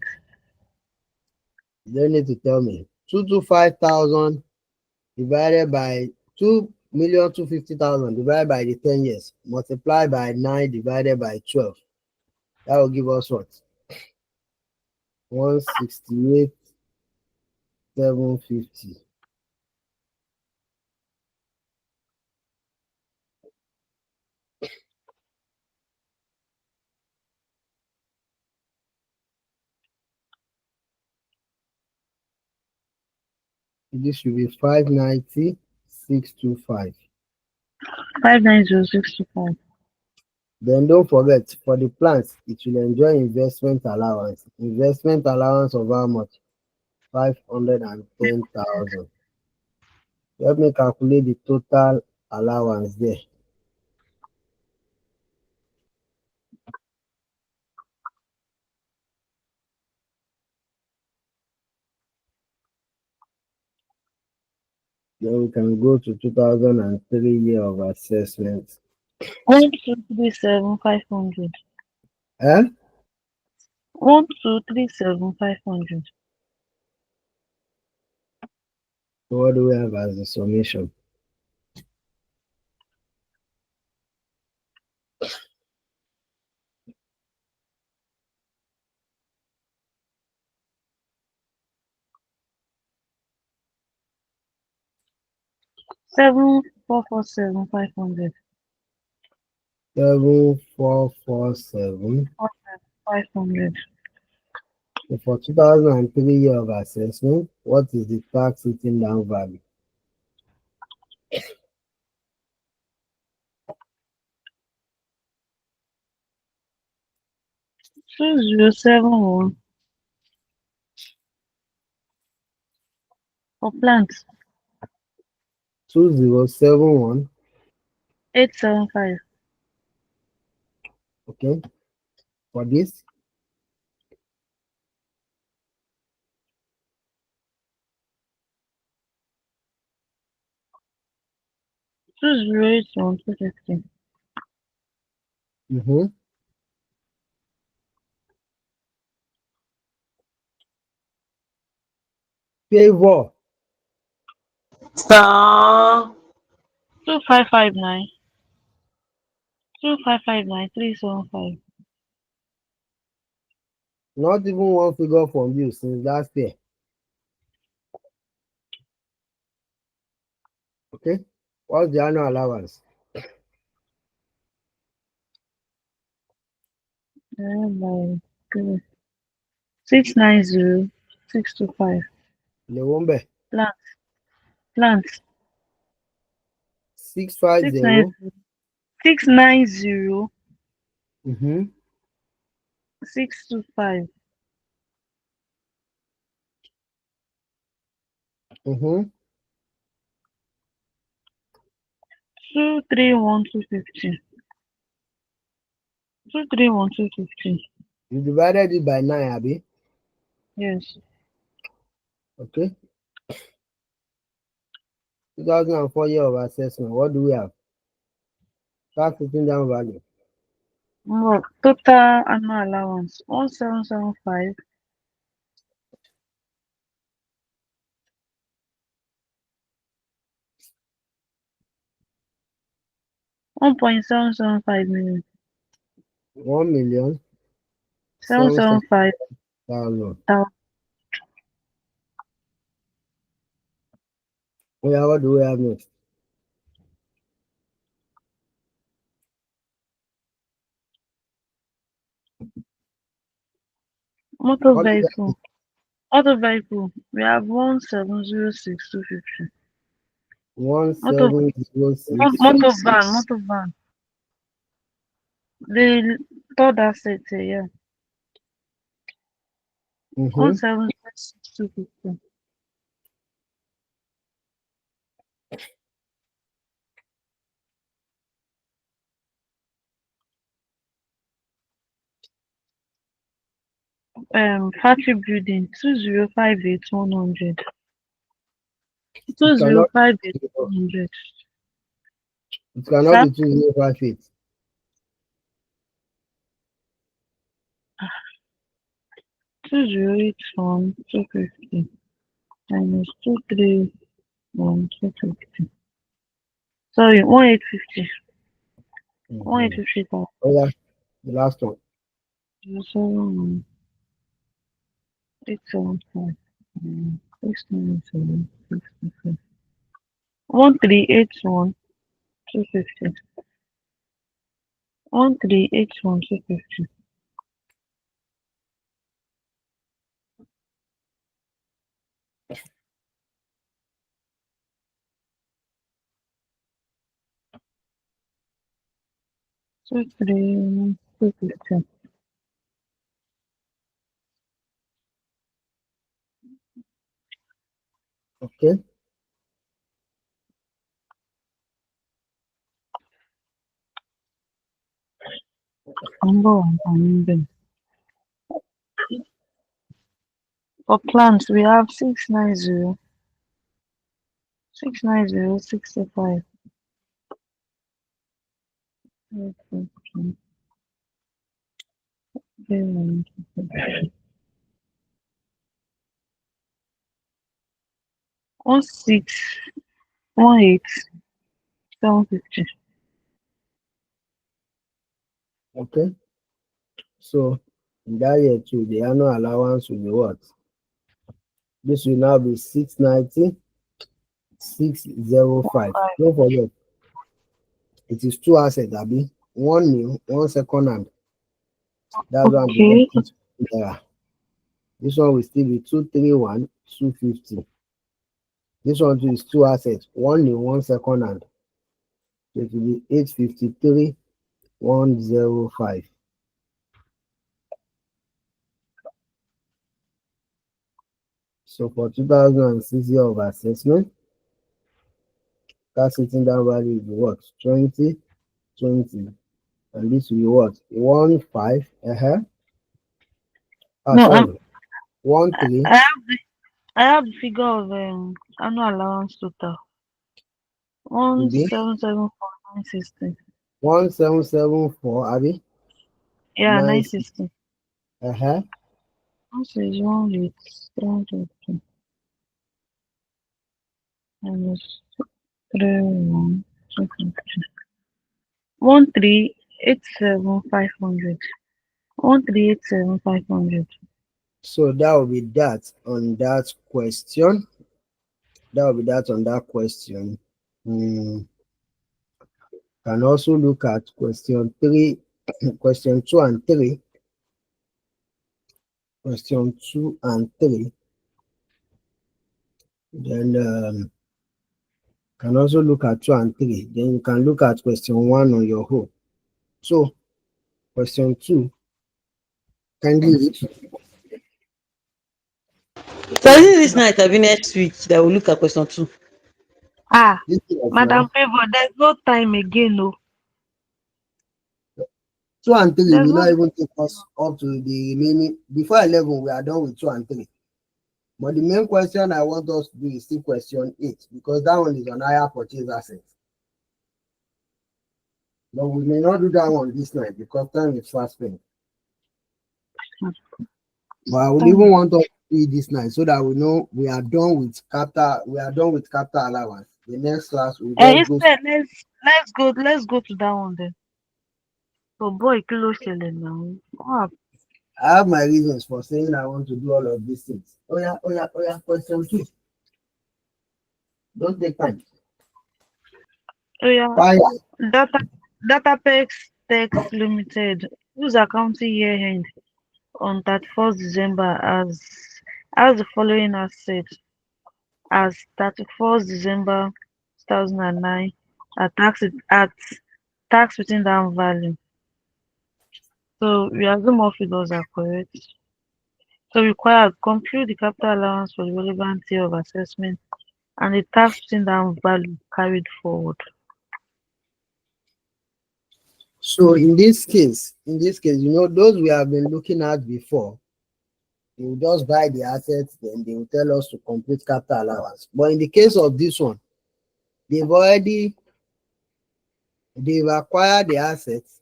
You don't need to tell me. 225,000 divided by 2,250,000 divided by the 10 years, multiply by 9 divided by 12. That will give us what? 168,750. This should be 590,625. 590,625. Then don't forget, for the plants, it will enjoy investment allowance. Investment allowance of how much? 510,000. Let me calculate the total allowance there. Then we can go to 2003 year of assessment. 1237,500. Eh? 1237,500. So what do we have as the summation? 7447,500. 7447. 500. So for 2003 year of assessment, what is the tax written down value? 2071 for plants. 2071. 875. Okay. For this, 2081 250. mm-hmm. Favor. 2559. 2559375. Not even one figure from you since last year. Okay. What's the annual allowance? By 690,625. Lewombe. Plants. Plants. 650. 690. Mm-hmm. 625. Mm-hmm. 231250. 231250. You divided it by 9, Abby. Yes. Okay. 2004 year of assessment. What do we have? Tax written down value. Total annual allowance 1775. 1.775 million. 1,770,000. 775. Oh, yeah, what do we have next? Motor What do we have? vehicle. Auto vehicle. We have 1706250. Motor, 1706. motor van. The third asset, yeah. Mm-hmm. 176250. Factory building 2058 100. It Two zero cannot five eight 100. it cannot Sir? be 2058. 2081 250 minus 231 250. Sorry, 1850. Mm-hmm. 1850 Oh yeah, the last one. 875. 697 1381 250. 1381 250. 250. Okay. Number one. And for plants, we have 690 690 65. 1618 750. Okay. So in that year too, the annual allowance will be what? This will now be 690,605. Don't forget, it is two assets, Abi. One new, one second hand. That's why I'm Okay, dividing there. This one will still be 231, 250. This one too is two assets, one new, one second hand. So it will be 853, 105. So for 2006 year of assessment, that sitting down value will be what? 20, 20. And this will be what? 1, 5. no, Sorry. 1, 3. I have I have the figure of annual allowance total Will one be seven seven four nine sixty. 1774, Abby. Yeah, 9, 960. uh-huh. This is 1 8 minus 31250. 1387 500. 1387 500. So that will be that on that question. That will be that on that question. Mm, can also look at question 3, question 2 and 3. Question 2 and 3. Then can also look at 2 and 3. Then you can look at question 1 on your own. So question 2, kindly read. So I think this night I'll be next week that we'll look at question two. Ah, This is Madam now Favor, there's no time again, no. 2 and 3 There's will no not even take us up to the remaining. Before 11, we are done with 2 and 3. But the main question I want us to do is still question 8 because that one is on higher purchase assets. But we may not do that one this night because time is fast spent. But I would even time. want us to do it this night so that we know we are done with capital. We are done with capital allowance. The next class will just go. Instead, let's go to that one then. So boy, kilo selling now. Ah, I have my reasons for saying I want to do all of these things. Oh yeah, oh yeah, oh yeah. Question 2. Don't take time. oh yeah. Fire. Data Datapex Text Limited, whose accounting year end on 31st December as the following assets as 31st December 2009 are tax written down value. So we assume all figures are correct. So required compute the capital allowance for the relevant year of assessment and the tax written down value carried forward. So in this case, those we have been looking at before, they will just buy the assets, then they will tell us to complete capital allowance. But in the case of this one, they've already they've acquired the assets.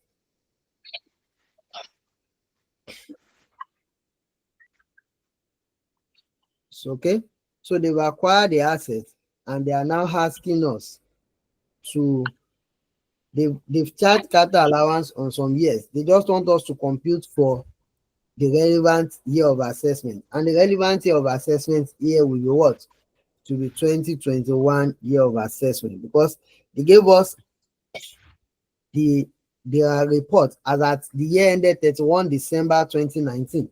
So, okay, so they've acquired the assets and they are now asking us to they've charged capital allowance on some years. They just want us to compute for the relevant year of assessment. And the relevant year of assessment here will be what? To be 2021 year of assessment, because they gave us the their report as at the year ended 31 December 2019.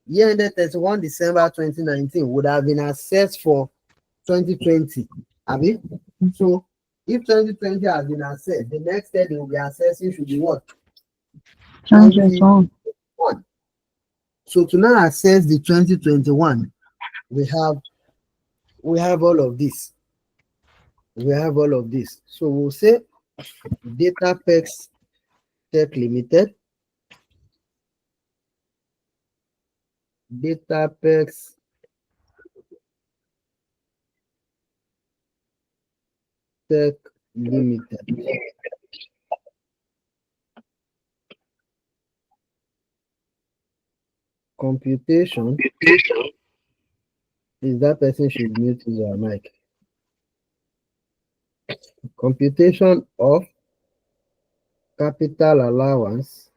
Year ended 31 December 2019 would have been assessed for 2020. Abi? So if 2020 has been assessed, the next step they will be assessing should be what? 2021. 2021. So to now assess the 2021, we have all of this. We have all of this. So we'll say Datapex Tech Limited, Datapex Tech Limited. Computation is that person should mute his mic. Computation of capital allowance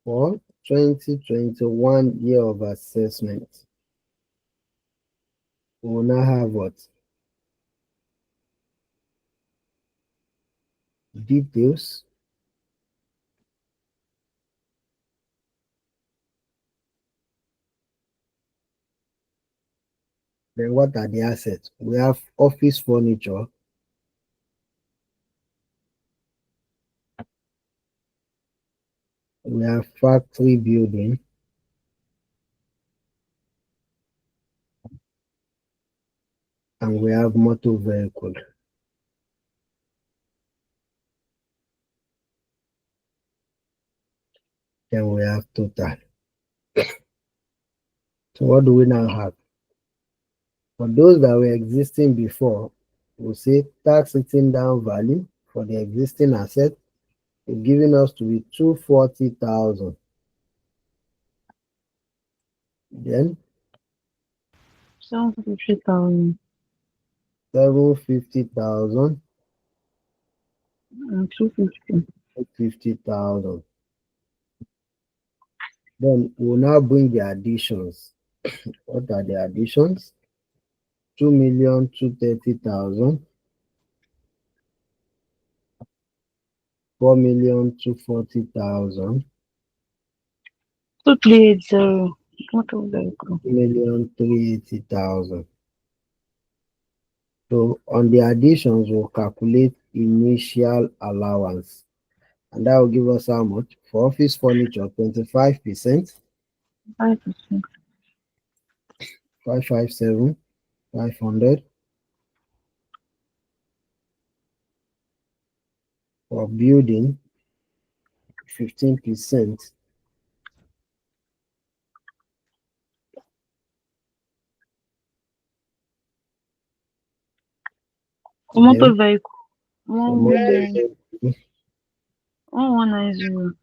for 2021 year of assessment. We will now have what? Details. Then what are the assets? We have office furniture. We have factory building. And we have motor vehicle. Then we have total. So what do we now have? For those that were existing before, we'll say tax written down value for the existing asset is giving us to be 240,000. Then 750,000 750,000, and 250. 50,000. Then we'll now bring the additions. What are the additions? 2,230,000, 4,240,000, 2380. Motor vehicle. 2,380,000. So on the additions, we'll calculate initial allowance. And that will give us how much? For office furniture, 25%, 5%. 557, 500. For building, 15%. Motor vehicle. For 1 motor million. vehicle, 1190.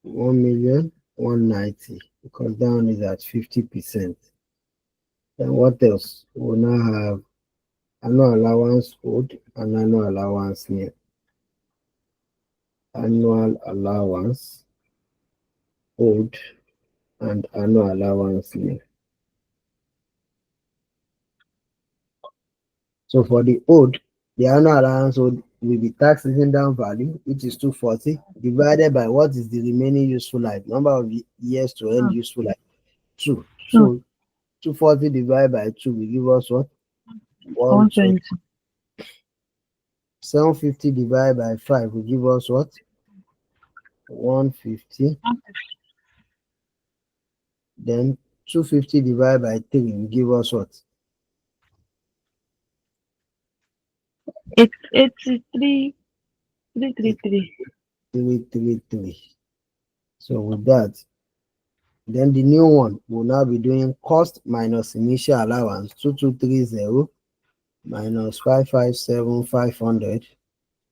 1,190,000, because that one is at 50%. Then what else? We'll now have annual allowance owed and annual allowance near. Annual allowance owed and annual allowance near. So for the owed, the annual allowance owed will be tax written down value, which is 240, divided by what is the remaining useful life, number of years to end useful life, 2. So So 240 divided by 2 will give us what? 120. 120. 750 divided by 5 will give us what? 150. Then 250 divided by 3 will give us what? 83. 333. 333. So with that, then the new one will now be doing cost minus initial allowance 2230 minus 557,500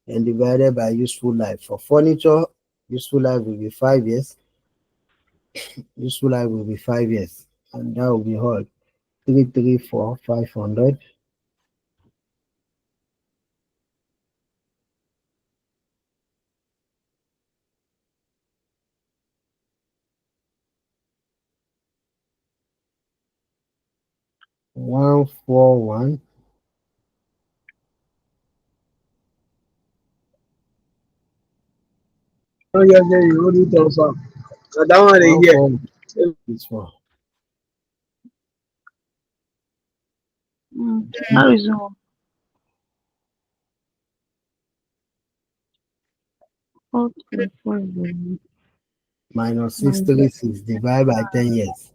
and divided by useful life. For furniture, useful life will be 5 years. Useful life will be 5 years, and that will be all. 334,500. 141. Oh, yeah, yeah, you only tell some. So that one they hear. 141 is for That is all. 424 minus minus 636 divided by 10 years.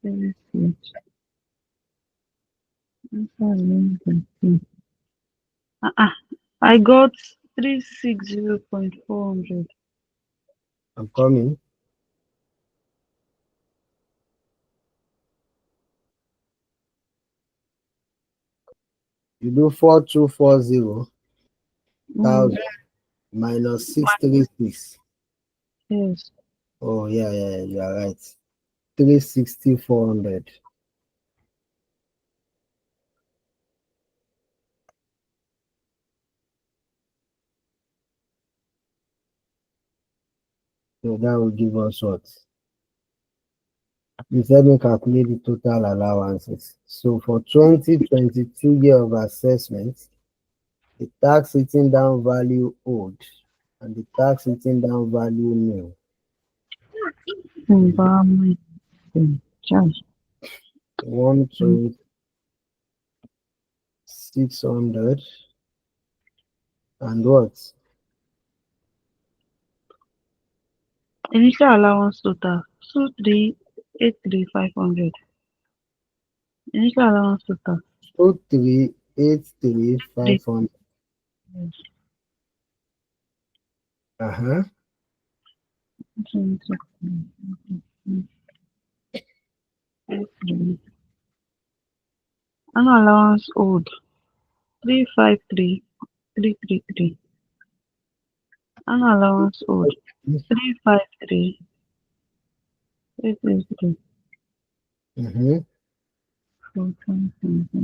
36. Uh-uh. I got 360.400. I'm coming. You do 4240,000 Mm, minus 636. yes. Oh, yeah, yeah, yeah, you are right. 360,400. So that will give us what? You said we calculate the total allowances. So for 2022 year of assessment, the tax written down value owed and the tax written down value new will be Environment charge. 1 Mm. to 600 and what? Initial allowance total 2383,500. Initial allowance total 3. 2383,500. Yes. Uh-huh. 23. Annual allowance owed 353,333. Annual allowance owed 353,333. Mm-hmm. 400.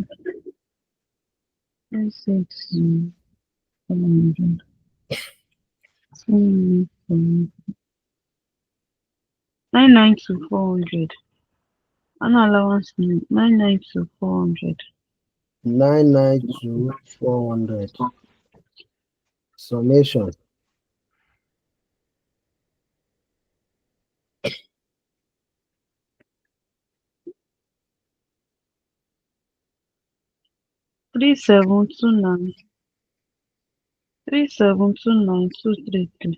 992,400. Annual allowance new 992,400. 992,400. Summation 3729. 3729,233.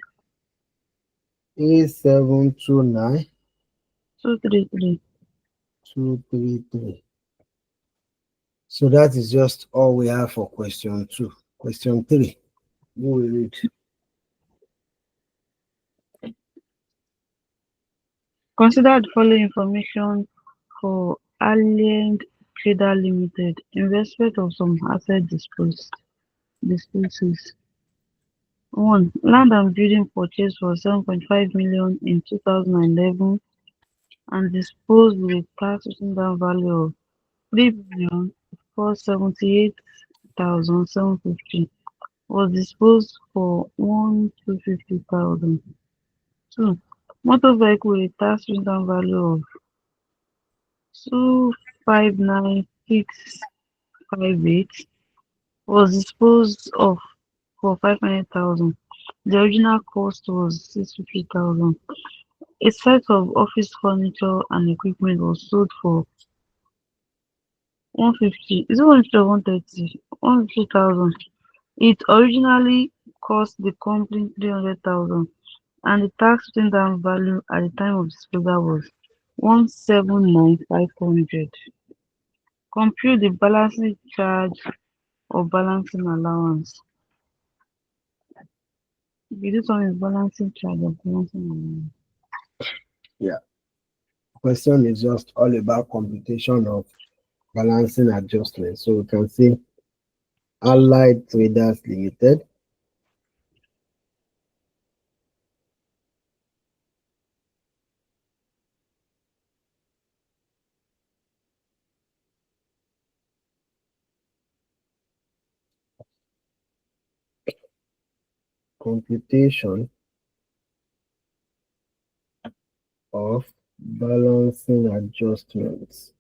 3729,233. 233. So that is just all we have for question 2. Question 3. We will read. Consider the following information for Allied Trader Limited in respect of some asset disposals. 1. Land and building purchased for 7.5 million in 2011 and disposed with tax written down value of 3,478,750 was disposed for 1,250,000. 2. Motor vehicle with tax written down value of 259,658 was disposed of for 500,000. The original cost was 650,000. A set of office furniture and equipment was sold for 150. Is it 150 or 130? 150,000. It originally cost the company 300,000, and the tax written down value at the time of disposal was 179,500. Compute the balancing charge or balancing allowance. Okay, this one is balancing charge or balancing allowance. Yeah. Question is just all about computation of balancing adjustment. So we can see Allied Traders Limited, computation of balancing adjustments.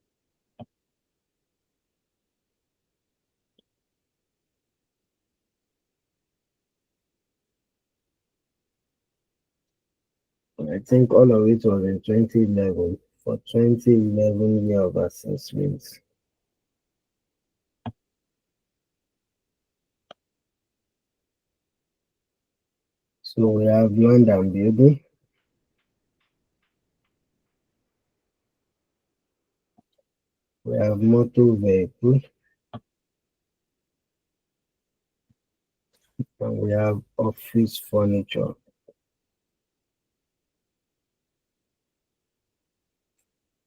I think all of it was in 2011 for 2011 year of assessments. So we have land and building, we have motor vehicle, and we have office furniture.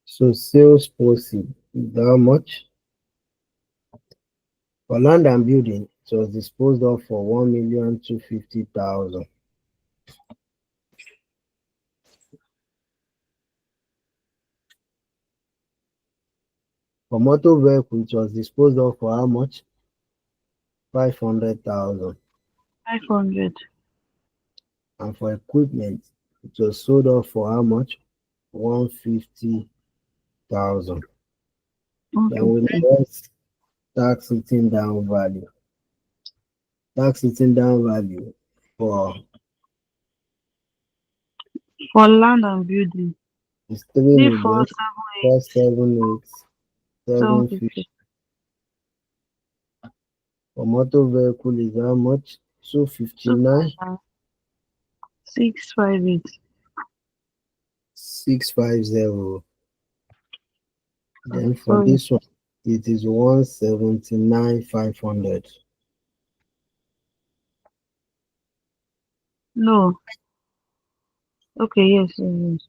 So sales proceed is how much? For land and building, it was disposed of for 1,250,000. For motor vehicle, it was disposed of for how much? 500,000. 500. And for equipment, it was sold off for how much? 150,000. Then we 150. next tax written down value. Tax written down value for For land and building, is 3 three four million seven eight 478 750. 750. For motor vehicle is how much? 259 259. 658. 650. Then for Sorry. this one, it is 179 500. No. Okay, yes, yes, yes.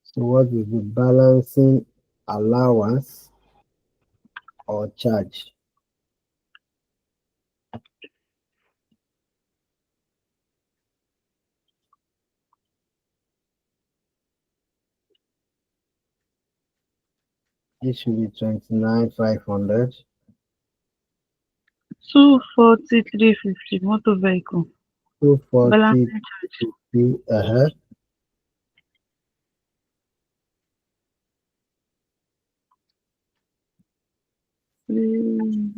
So what will be balancing allowance or charge? This should be 29 500. 243.50 motor vehicle. 240 Balancing charge. 50 ahead. Three,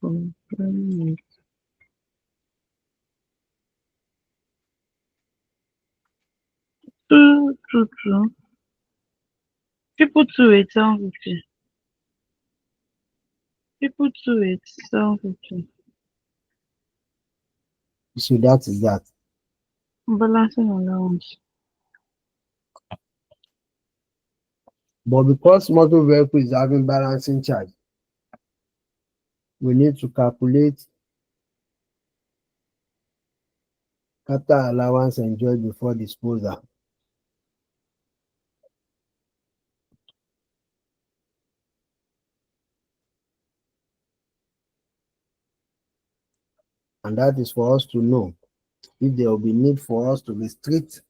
four, seven, eight. Two. People 28 750. People 28 750. So that is that. Balancing allowance. But because motor vehicle is having balancing charge, we need to calculate capital allowance enjoyed before disposal. And that is for us to know if there will be need for us to restrict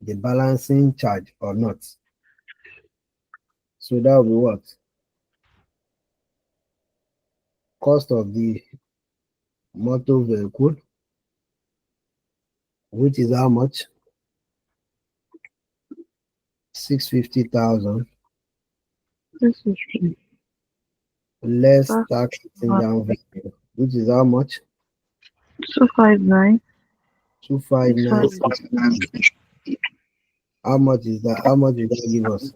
the balancing charge or not. So that will be what? Cost of the motor vehicle, which is how much? 650,000 650. less That's tax written down value, which is how much? 259. 259 658. 650. How much is that? How much did that give us?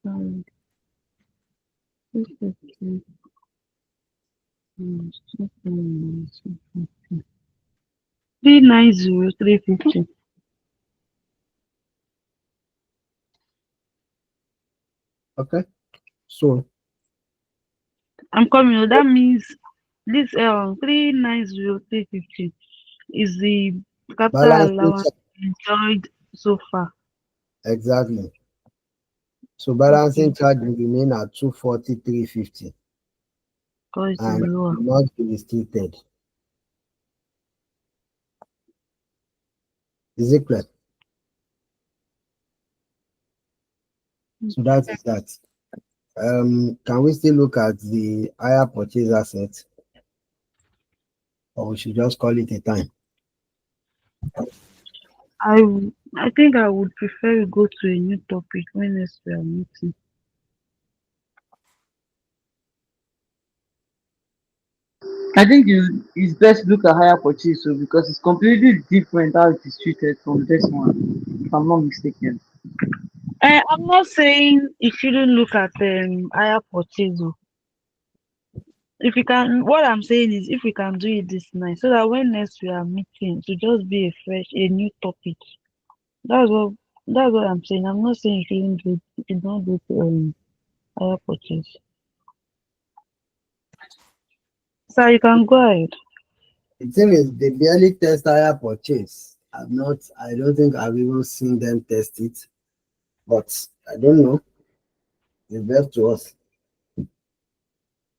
Um, 250 minus 390 350. Okay. So I'm coming. Oh, that means this 390 350 is the capital balancing allowance charge. enjoyed so far. Exactly. So balancing Okay, charge will remain at 243.50 because it is and lower. will not be restricted. Is it clear? So that is that. Can we still look at the higher purchase asset, or we should just call it a time? I think I would prefer we go to a new topic when next we are meeting. I think it's best to look at higher purchase so because it's completely different how it is treated from this one, if I'm not mistaken. I'm not saying you shouldn't look at higher purchase. Oh. If we can, what I'm saying is if we can do it this night, so that when next we are meeting, to just be a new topic. That's what that's what I'm saying. I'm not saying you shouldn't do it. You should not do it, higher purchase. So you can go ahead. The thing is, they barely test higher purchase. I don't think I've even seen them test it, but I don't know. It's left to us.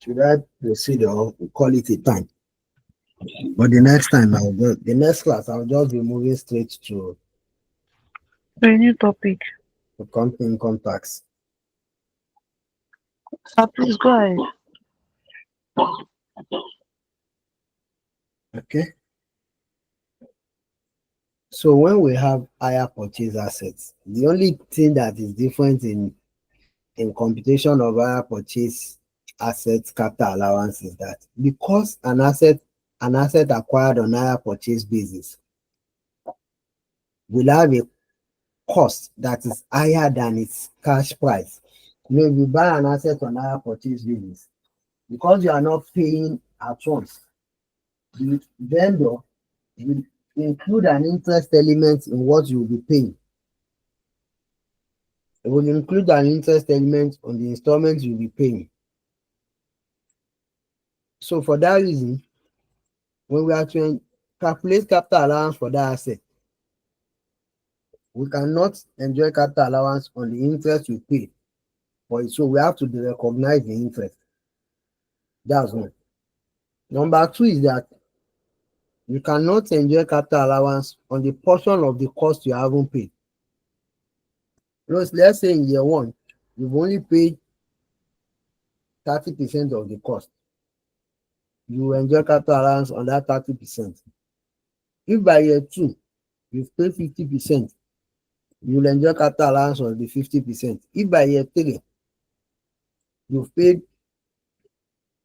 Should I proceed or call it a time? But the next class, I'll just be moving straight A new topic. to company income tax. So please go ahead. Okay. So when we have higher purchase assets, the only thing that is different in computation of higher purchase assets capital allowance is that because an asset acquired on higher purchase basis will have a cost that is higher than its cash price. If you buy an asset on higher purchase basis, because you are not paying at once, the vendor will include an interest element in what you will be paying. It will include an interest element on the installments you'll be paying. So for that reason, when we are to calculate capital allowance for that asset, we cannot enjoy capital allowance on the interest we pay for it. So we have to recognize the interest. That's one. Number two is that you cannot enjoy capital allowance on the portion of the cost you haven't paid. Let's say in year one, you've only paid 30% of the cost. You enjoy capital allowance on that 30%. If by year two, you've paid 50%, you'll enjoy capital allowance on the 50%. If by year three, you've paid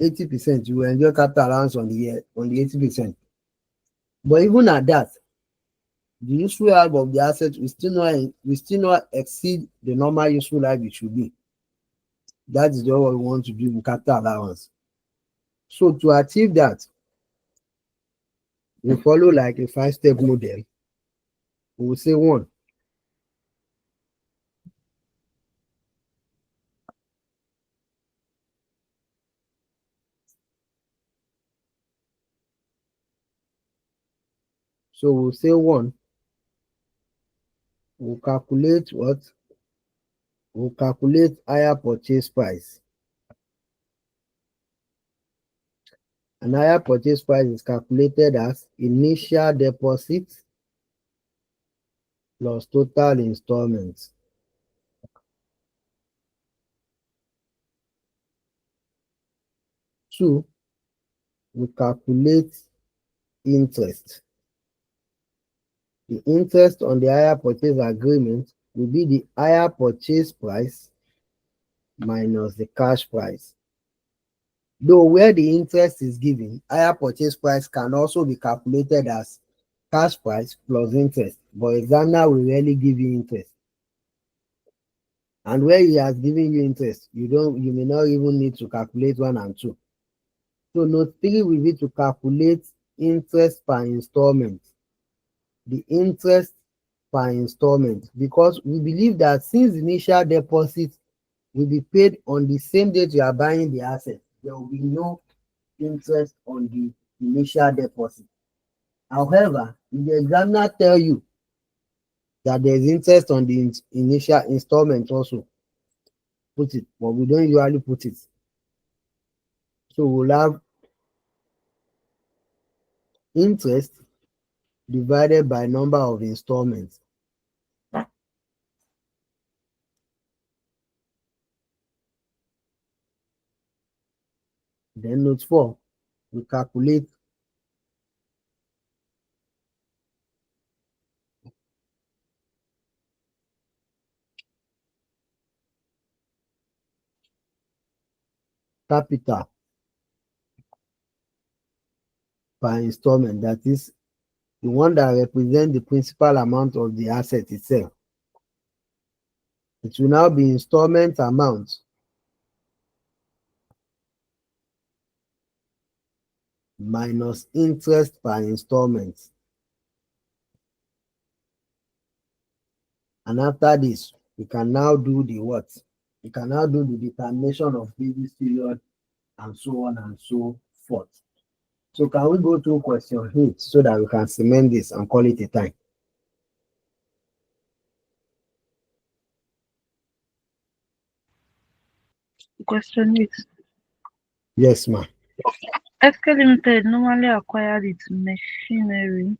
80%, you will enjoy capital allowance on the 80%. But even at that, the useful life of the asset will still not exceed the normal useful life it should be. That is what we want to do in capital allowance. So to achieve that, we follow like a 5-step model. We will say one. So we'll say one. We'll calculate what? We'll calculate higher purchase price. And higher purchase price is calculated as initial deposit plus total installments. Two, we calculate interest. The interest on the higher purchase agreement will be the higher purchase price minus the cash price. Though where the interest is given, higher purchase price can also be calculated as cash price plus interest, but examiner will rarely give you interest. And where he has given you interest, you may not even need to calculate one and two. So note 3 will be to calculate interest per installment. The interest per installment, because we believe that since initial deposit will be paid on the same date you are buying the asset, there will be no interest on the initial deposit. However, if the examiner tell you that there is interest on the initial installment also, put it, but we don't usually put it. So we'll have interest divided by number of installments. Then note 4, we calculate capital per installment, that is the one that represents the principal amount of the asset itself. It will now be installment amount minus interest per installment. And after this, we can now do the what? We can now do the determination of basis period and so on and so forth. So can we go to question 8 so that we can cement this and call it a time? Question 8. Yes, ma'am. SK Limited normally acquired its machinery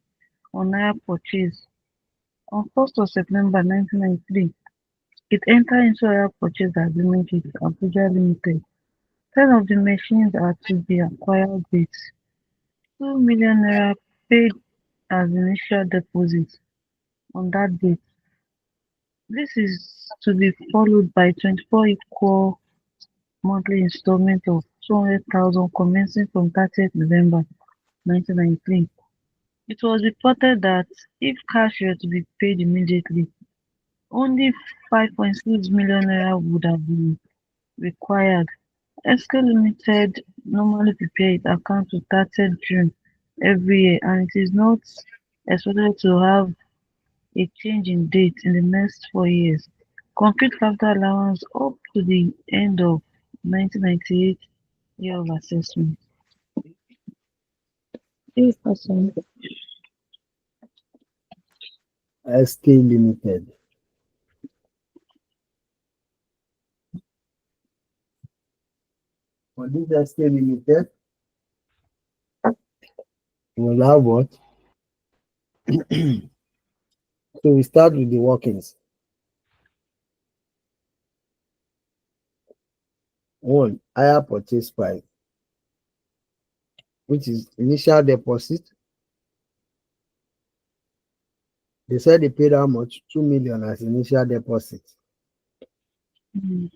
on hire purchase. On 1st of September 1993, it entered into a hire purchase agreement with Abuja Limited. 10 of the machines are to be acquired with 2 million naira paid as initial deposit on that date. This is to be followed by 24 equal monthly installments of 200,000 commencing from 30th November 1993. It was reported that if cash were to be paid immediately, only 5.6 million naira would have been required. SK Limited normally prepare its account to 30th June every year, and it is not expected to have a change in date in the next 4 years. Complete capital allowance up to the end of 1998 year of assessment. Yes, person. SK Limited. For this SK Limited, we'll have what? So we start with the workings. 1, higher purchase price, which is initial deposit. They said they paid how much? 2 million as initial deposit. Mm,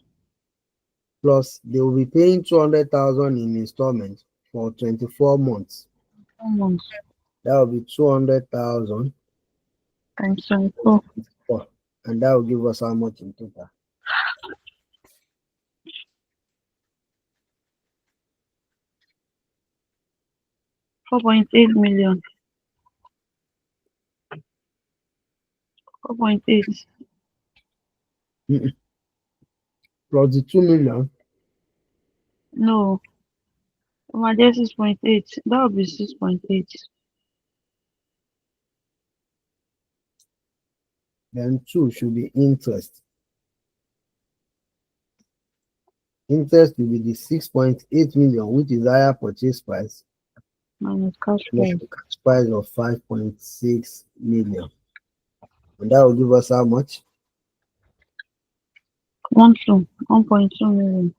Plus, they will be paying 200,000 in installments for 24 months. 4 months That will be 200,000 times 24. and that will give us how much in total? 4.8 million. 4.8. Plus the 2 million, No, my dear 6.8. That would be 6.8. then 2 should be interest. Interest will be the 6.8 million, which is higher purchase price, Minus cash plus price. the cash price of 5.6 million. And that will give us how much? 1.2 million.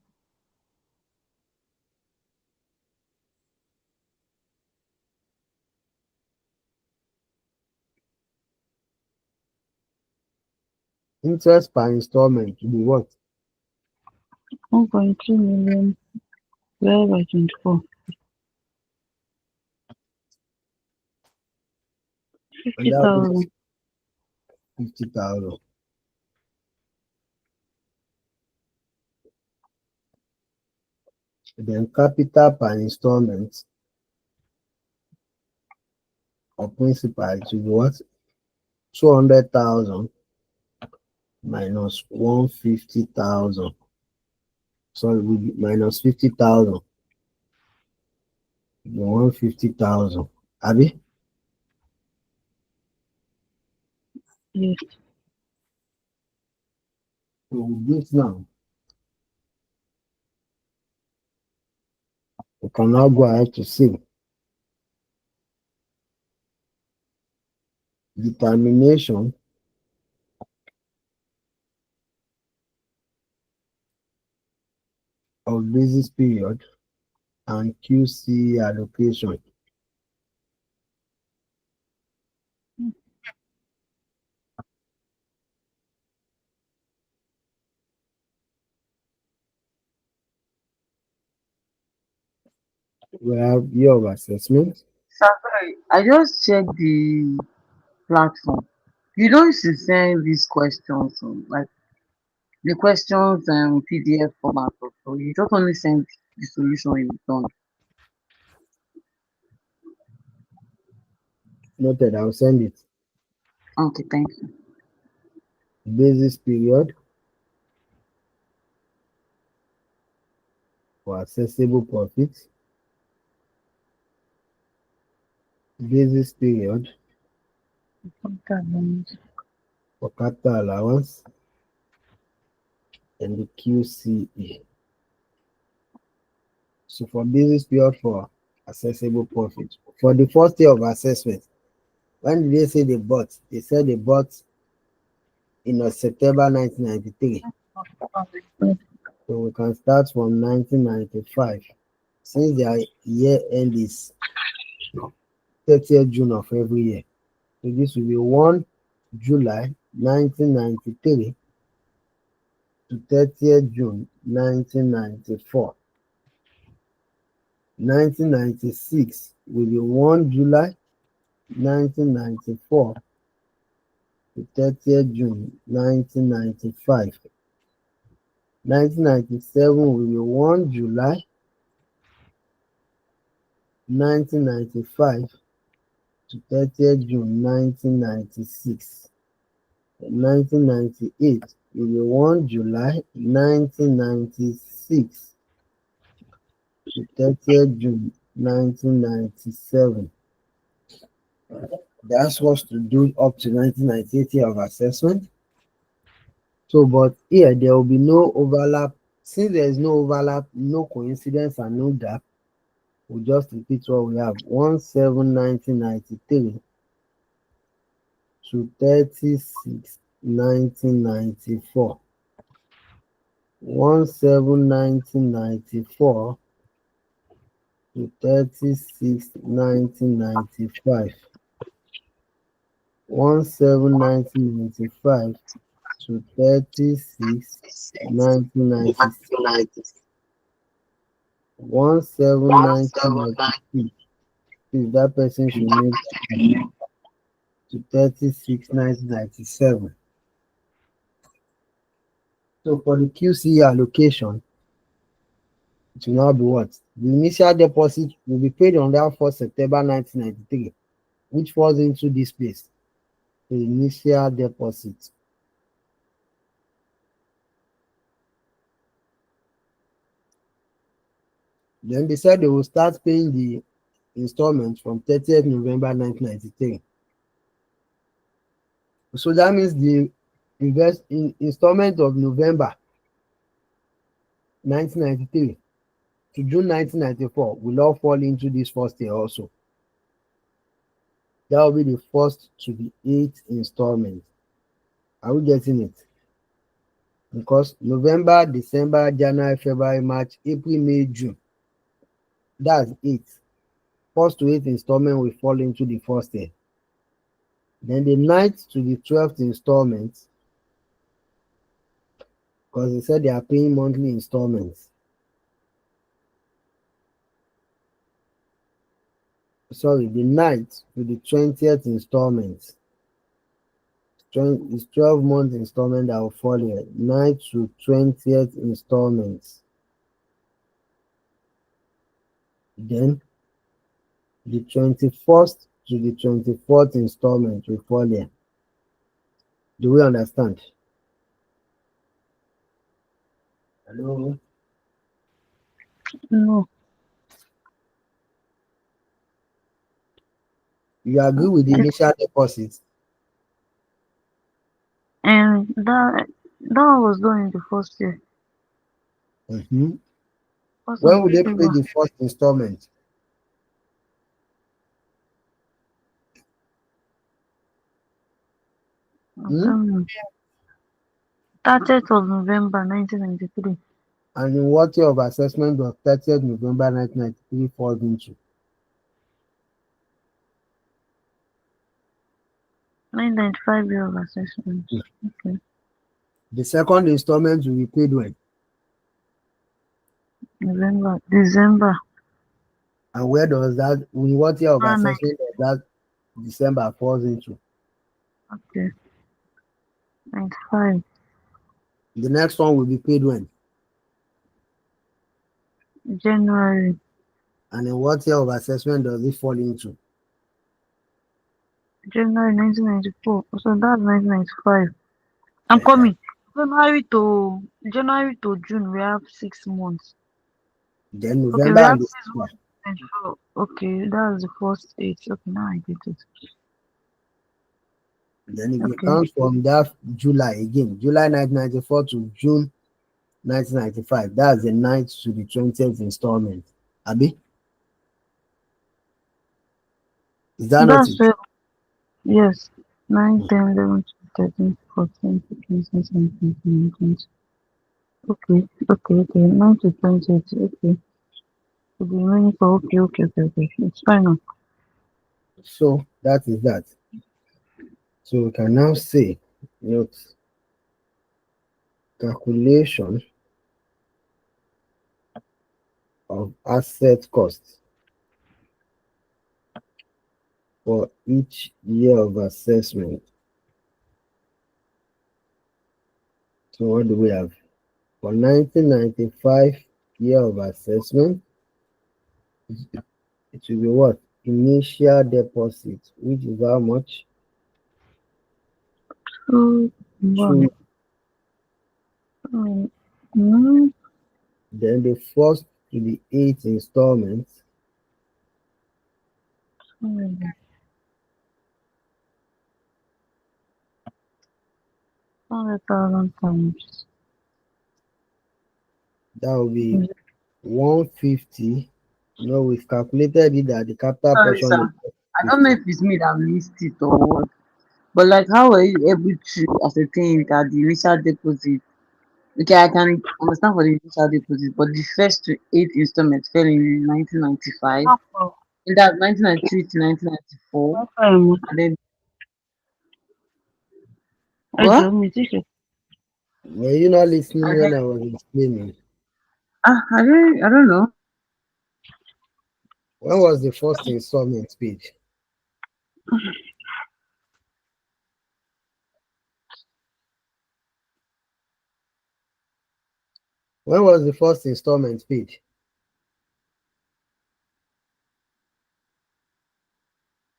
Interest per installment will be what? 1.2 million divided by 24. and fifty that will be thousand. 50,000. Then capital per installment or principal it will be what? 200,000 minus 150,000. Sorry, will be minus 50,000. 150,000. Abi? Yes. So with this now, we can now go ahead to see determination of basis period and QC allocation. We have year of assessment. Sir, sorry, I just checked the platform. You don't used to send these questions, like the questions PDF format. So you just only send the solution in return. Noted, I'll send it. Okay, thank you. Basis period for accessible profit. Basis period for capital allowance and the QCE. So for basis period for accessible profit. For the first year of assessment, when did they say they bought? They said they bought in September 1993. So we can start from 1995. Since their year end is 30th June of every year. So this will be 1 July 1993 to 30th June 1994. 1996 will be 1 July 1994 to 30th June 1995. 1997 will be 1 July 1995 to 30th June 1996. 1998 will be 1 July 1996 to 30th June 1997. That's what's to do up to 1998 year of assessment. So, but here there will be no overlap. Since there is no overlap, no coincidence, and no gap, we'll just repeat what we have. 1/7/1993 to 30/6/1994. 1/7/1994 to 30/6/1995. 1/7/1995 to 30/6/1996. 1/7/1996. If that person should make to 30/6/1997. So for the QC allocation, it will now be what? The initial deposit will be paid on that 1st September 1993, which falls into this place. The initial deposit. Then they said they will start paying the installment from 30th November 1993. So that means the installment of November 1993 to June 1994 will all fall into this first year also. That will be the first to the 8th installment. Are we getting it? Because November, December, January, February, March, April, May, June. That's 8. First to 8th installment will fall into the first year. Then the 9th to the 12th installment, because they said they are paying monthly installments. 9th to the 12th installment will fall into the first year. Then the 9th to the 12th installment, because they said they are paying monthly installments. 9th to the 12th installment will fall into the first year. Then the 12th to the 16th installment, because they said they are paying monthly installments. sorry, the ninth to the 20th installment. It's 12-month installment that will fall here. Ninth to 20th installments. Then the 21st to the 24th installment will fall here. Do we understand? Hello? No. You agree with the initial deposit? And that one was done in the first year. Mm-hmm. First of When will they pay October. the first installment? I'm Hmm? telling you. 30th of November 1993. And in what year of assessment does 30th November 1993 falls into? 995 year of assessment. Okay. The second installment will be paid when? November. December. And where does that, in what year of Ah, nine. assessment does that December falls into? Okay. 95. The next one will be paid when? January. And in what year of assessment does it fall into? January 1994. So that's 1995. I'm Uh-huh. coming. January to June we have 6 months. Then Okay, we November have and six December. months and four. Okay, that's the first eight. Okay, now I get it. Then if you Okay. count from that July again, July 1994 to June 1995, that's the ninth to the 20th installment. Abi, is that not That's it? 12. Yes. 9, 10, 11, 12, 13, 14, 15, 16, 17, 18, 19, 20. Okay, okay. 9 to 20. Okay. So the remaining for okay. It's fine now. So that is that. So we can now say, note, calculation of asset cost for each year of assessment. So what do we have? For 1995 year of assessment, it will be what? Initial deposit, which is how much? So, one. Two. Mm, mm, Then the first to the eighth installment, mm, 100,000 times. that will be Mm, 150. No, we've calculated it that the capital Sorry, portion sir. is I don't know 50. if it's me that missed it or what. But like, how were you able to ascertain that the initial deposit? Okay, I can understand for the initial deposit, but the first to eight installment fell in 1995, how far? and that 1993 to 1994, How far am I? and then I what? drove me ticket. Were you not listening And then when I was explaining? I don't know. When was the first installment paid? When was the first installment paid?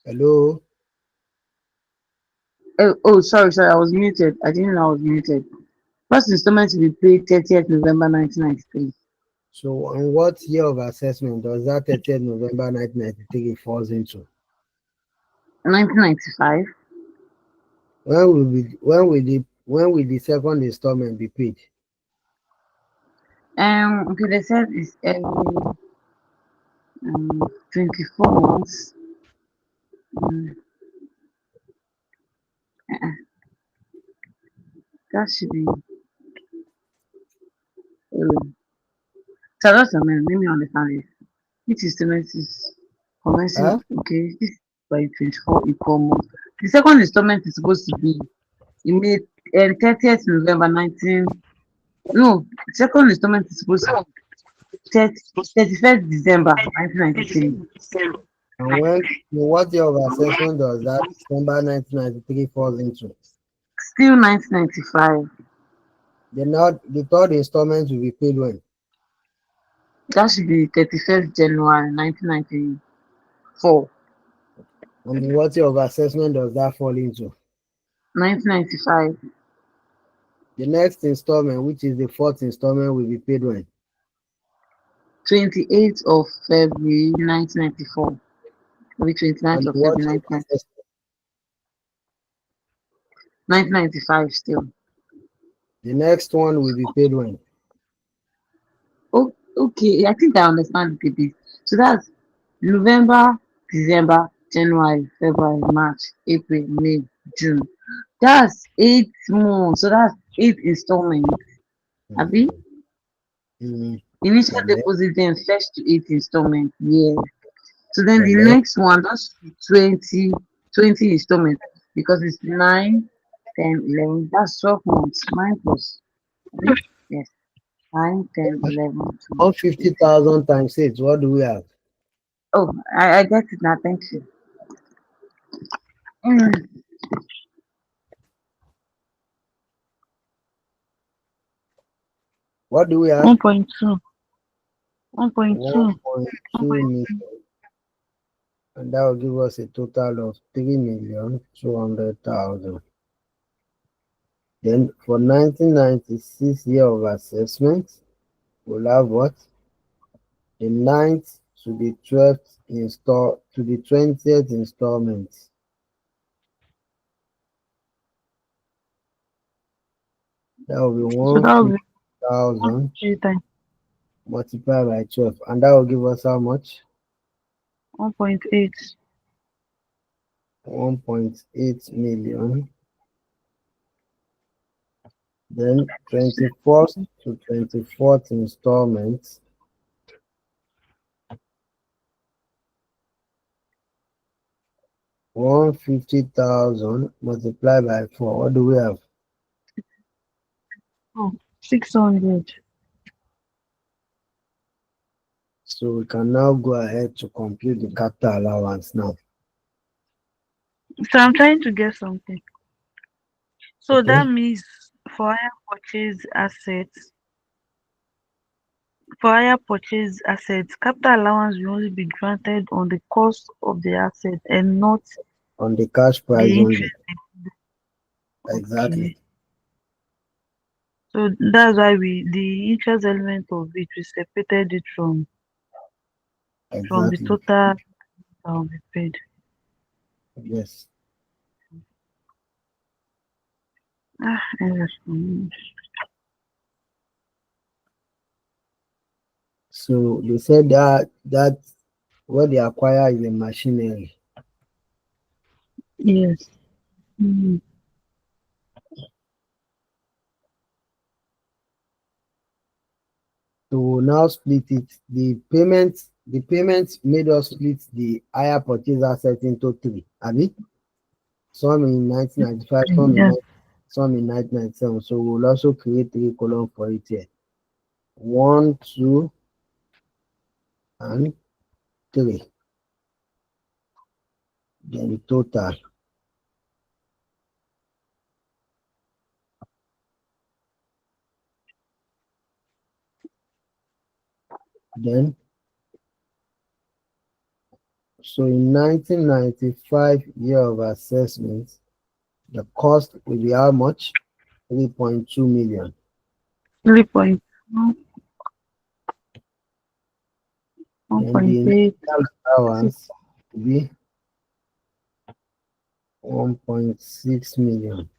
Hello? Oh, sorry, I was muted. I didn't know I was muted. First installment will be paid 30th November 1993. So, on what year of assessment does that 30th November 1993 falls into? 1995. When will the second installment be paid? Okay, they said it's every 24 months. Um, that should be. Uh, so that's I mean, let me understand it. Each installment is commencing. Huh? Okay, this is by 24 equal months. The second installment is supposed to be in May 30th November 19. No, the second installment is supposed to be 31st December 1993. And what year of assessment does that December 1993 falls into? Still 1995. The third installment will be paid when? That should be 31st January 1994. And what year of assessment does that fall into? 1995. The next installment, which is the fourth installment, will be paid when? 28th of February 1994. Maybe 29th And of what February year of assessment? 1995 still. The next one will be paid when? Oh, okay, I think I understand the bit. So that's November, December, January, February, March, April, May, June. That's 8 months. So that's 8 installments. Abi? Mhm. Mhm. Initial Pẹ̀lẹ́, deposit then first to 8 installments. Yeah. So then the pẹ̀lẹ́. next one, that's 20 installments because it's 9, 10, 11. That's 12 months. 9 plus. Abi? Yes. 9, 10, 11, 12. 150,000 times 8, what do we have? Oh, I get it now. Thank you. Mm. What do we have? 1.2. 1.2. 1.2 million. And that will give us a total of 3,200,000. Then for 1996 year of assessment, we'll have what? The ninth to the 20th installment. That will be So that will be 150,000 3 times multiplied by 12. And that will give us how much? 1.8. 1.8 million. Then 21st to 24th installment, 150,000 multiplied by 4. What do we have? Oh, 600. So we can now go ahead to compute the capital allowance now. So I'm trying to get something. So that Okay? means for higher purchase assets, for higher purchase assets, capital allowance will only be granted on the cost of the asset and not On the cash price the only. interest. Exactly. Okay. So that's why the interest element of it we separated it from the Exactly. total that will be paid. Yes. Yes. So they said that what they acquire is a machinery. Yes. Mhm. So we'll now split it. The payment made us split the higher purchase asset into three. Abi? Some in 1995, Yeah. some in 1997. So we'll also create three columns for it here. 1, 2, and 3. Then total. Then so in 1995 year of assessment, the cost will be how much? 3.2 million. 3.2, Then the 1.8. initial allowance will be 1.6 million.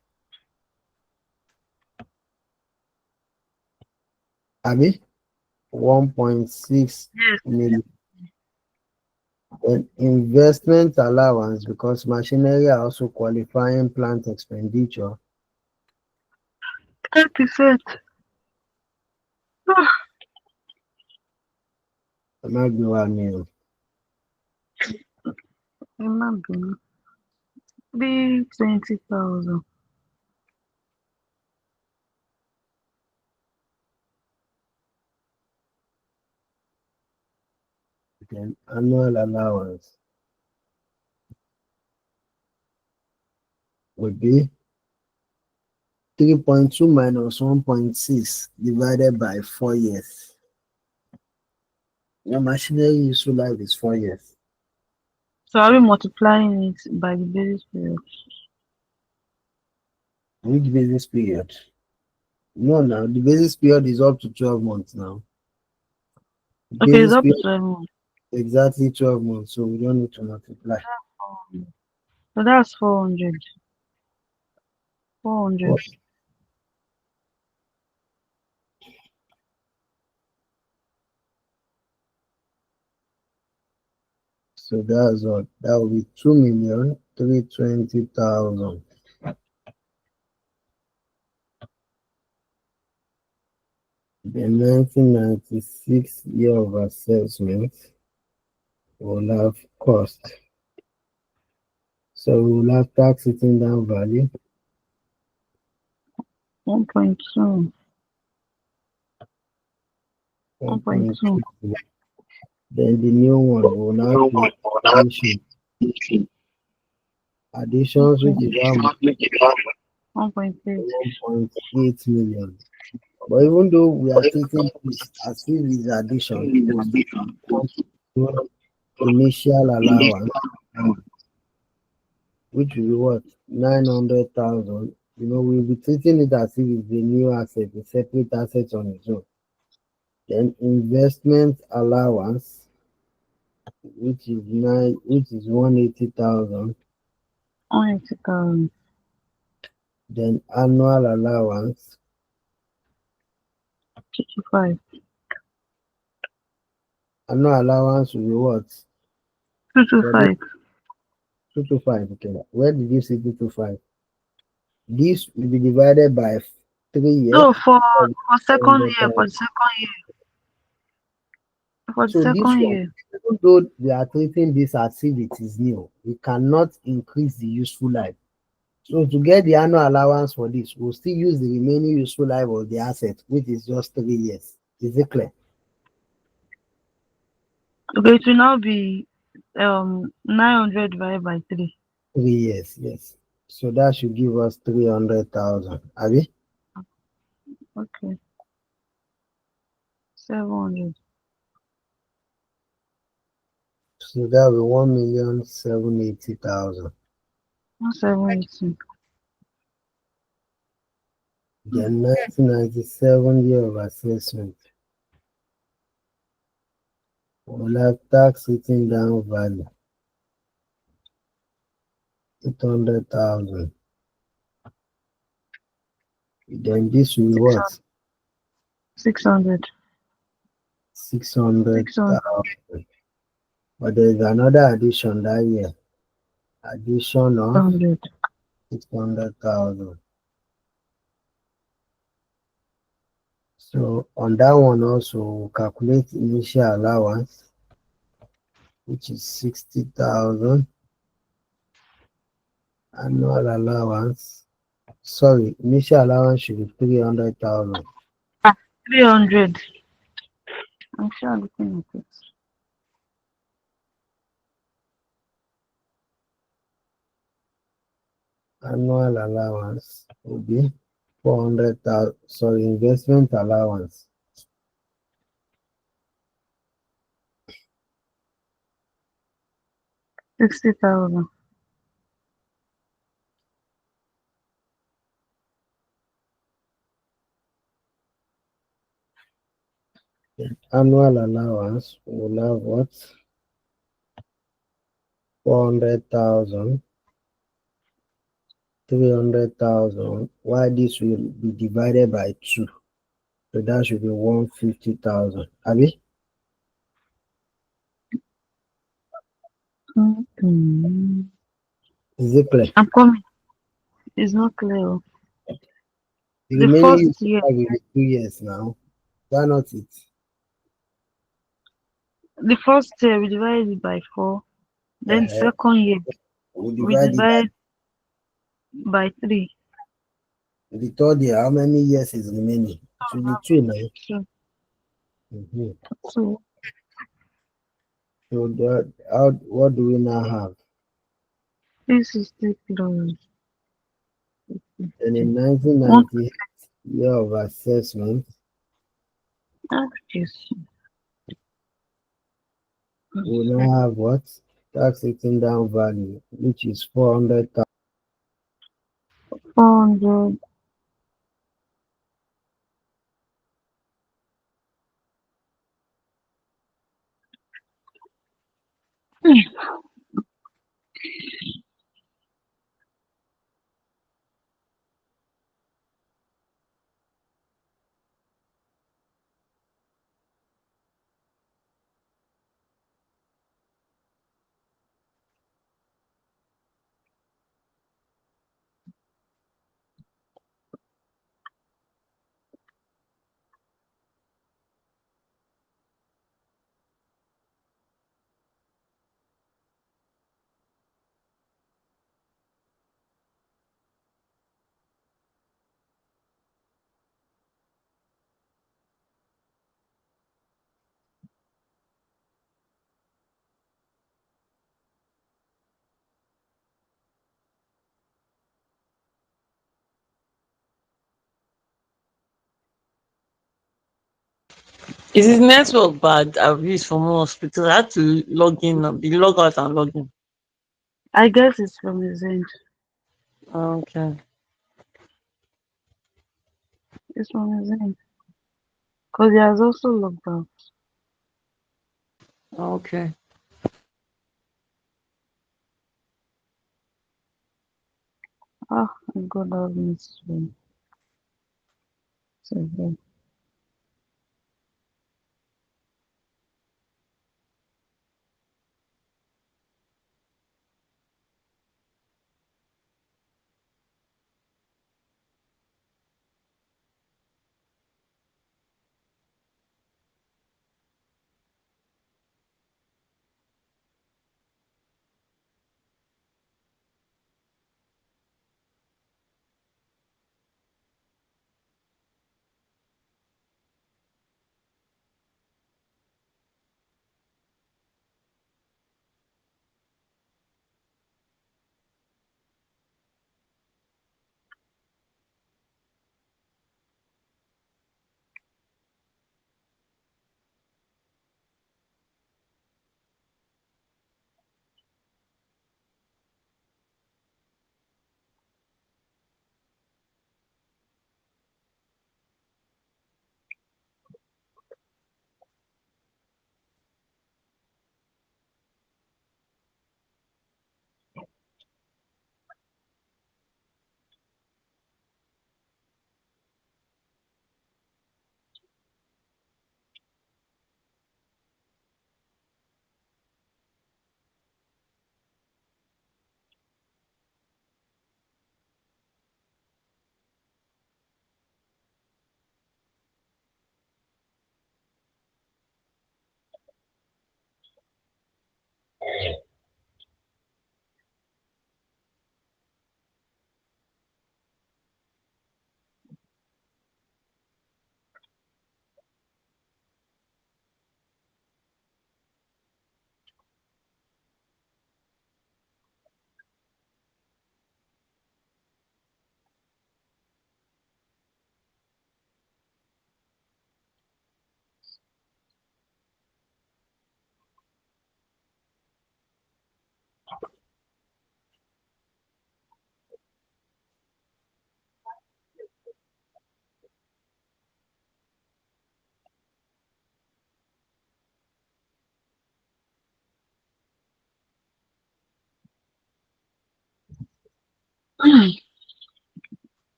Abi? 1.6 Yes. million. Then investment allowance, because machinery are also qualifying plant expenditure. 10%. Ẹ má gbé wa mi o. Imagine. Be 20,000. Then annual allowance. would be 3.2 minus 1.6 divided by 4 years. Your machinery useful life is 4 years. So are we multiplying it by the basis period? Which basis period? No, now the basis period is up to 12 months now. The Okay, it's basis up to period 12 months. is exactly 12 months, so we don't need to multiply. So that's 400. 400. So that's what that will be 2,320,000. The 1996 year of assessment will have cost. So we will have tax sitting down value 1.2. 1.2. 1.2. Then the new one will now create addition. Additions, which is how much? 1.8. 1.8 million. But even though we are treating this as if it's addition, we'll still want to do initial allowance, which will be what? 900,000. We'll be treating it as if it's a new asset, a separate asset on its own. Then investment allowance, which is 180,000. 180,000. Then annual allowance, 225. annual allowance will be what? For this 225. 225. Okay. Where did you see 225? This will be divided by 3 years. No, for second year, 400,000. for the second year, for the So this second one, year. even though we are treating this as if it is new, we cannot increase the useful life. So to get the annual allowance for this, we'll still use the remaining useful life of the asset, which is just 3 years. Is it clear? Okay, it will now be 900 divided by 3. 3 years, yes. So that should give us 300,000. Abi? Okay, 700. So that will be 1,780,000. 170. Then 1997 year of assessment. We'll have tax sitting down value 800,000. Then this will be what? 600. 600. 600,000. But there is another addition that year. Addition of 600. 600,000. So on that one also we'll calculate initial allowance, which is 60,000. Annual allowance. Sorry, initial allowance should be 300,000. 300. I'm sure I'm looking at it. Annual allowance will be 400,000. Sorry, investment allowance. 60,000. Annual allowance will have what? 400,000, 300,000. Why this will be divided by 2? So that should be 150,000. Abi? Mm-hmm. Is it clear? I'm coming. It's not clear. The The remaining first useful year, life will be 2 years now. Why not it? the first year we divide it by 4. Then Uh, second year we we divide it divide by 3. the third year. How many years is remaining? It will be 2 now. So, Mhm. so So what do we now have? 360 plus And in What 1998, year of assessment, is we now have what? Tax written down value, which is 400,000. 400? Is his network bad? I've used for more hospital. I had to log in, be log out and log in. I guess it's from his end. Okay. It's from his end. Because he has also logged out. Okay. Ah, God have mercy. So,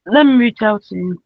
Let me reach out to him.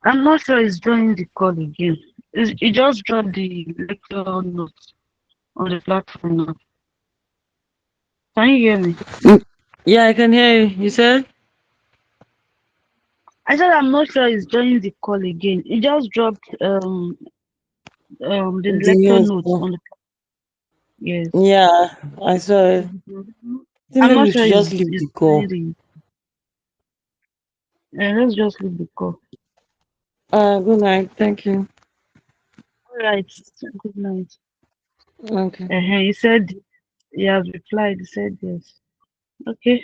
I'm not sure he's joining the call again. He just dropped the lecture notes on the platform now. Can you hear me? Mm, yeah, I can hear you. You said I said I'm not sure he's joining the call again. He just dropped the the lecture news. notes on the yes. Yeah, I saw it. I think I'm maybe not we sure should just he's, leave he's the call. joining the let's just leave the call. Good night. Thank you. All right. Good night. Okay. He said he has replied. He said yes. Okay.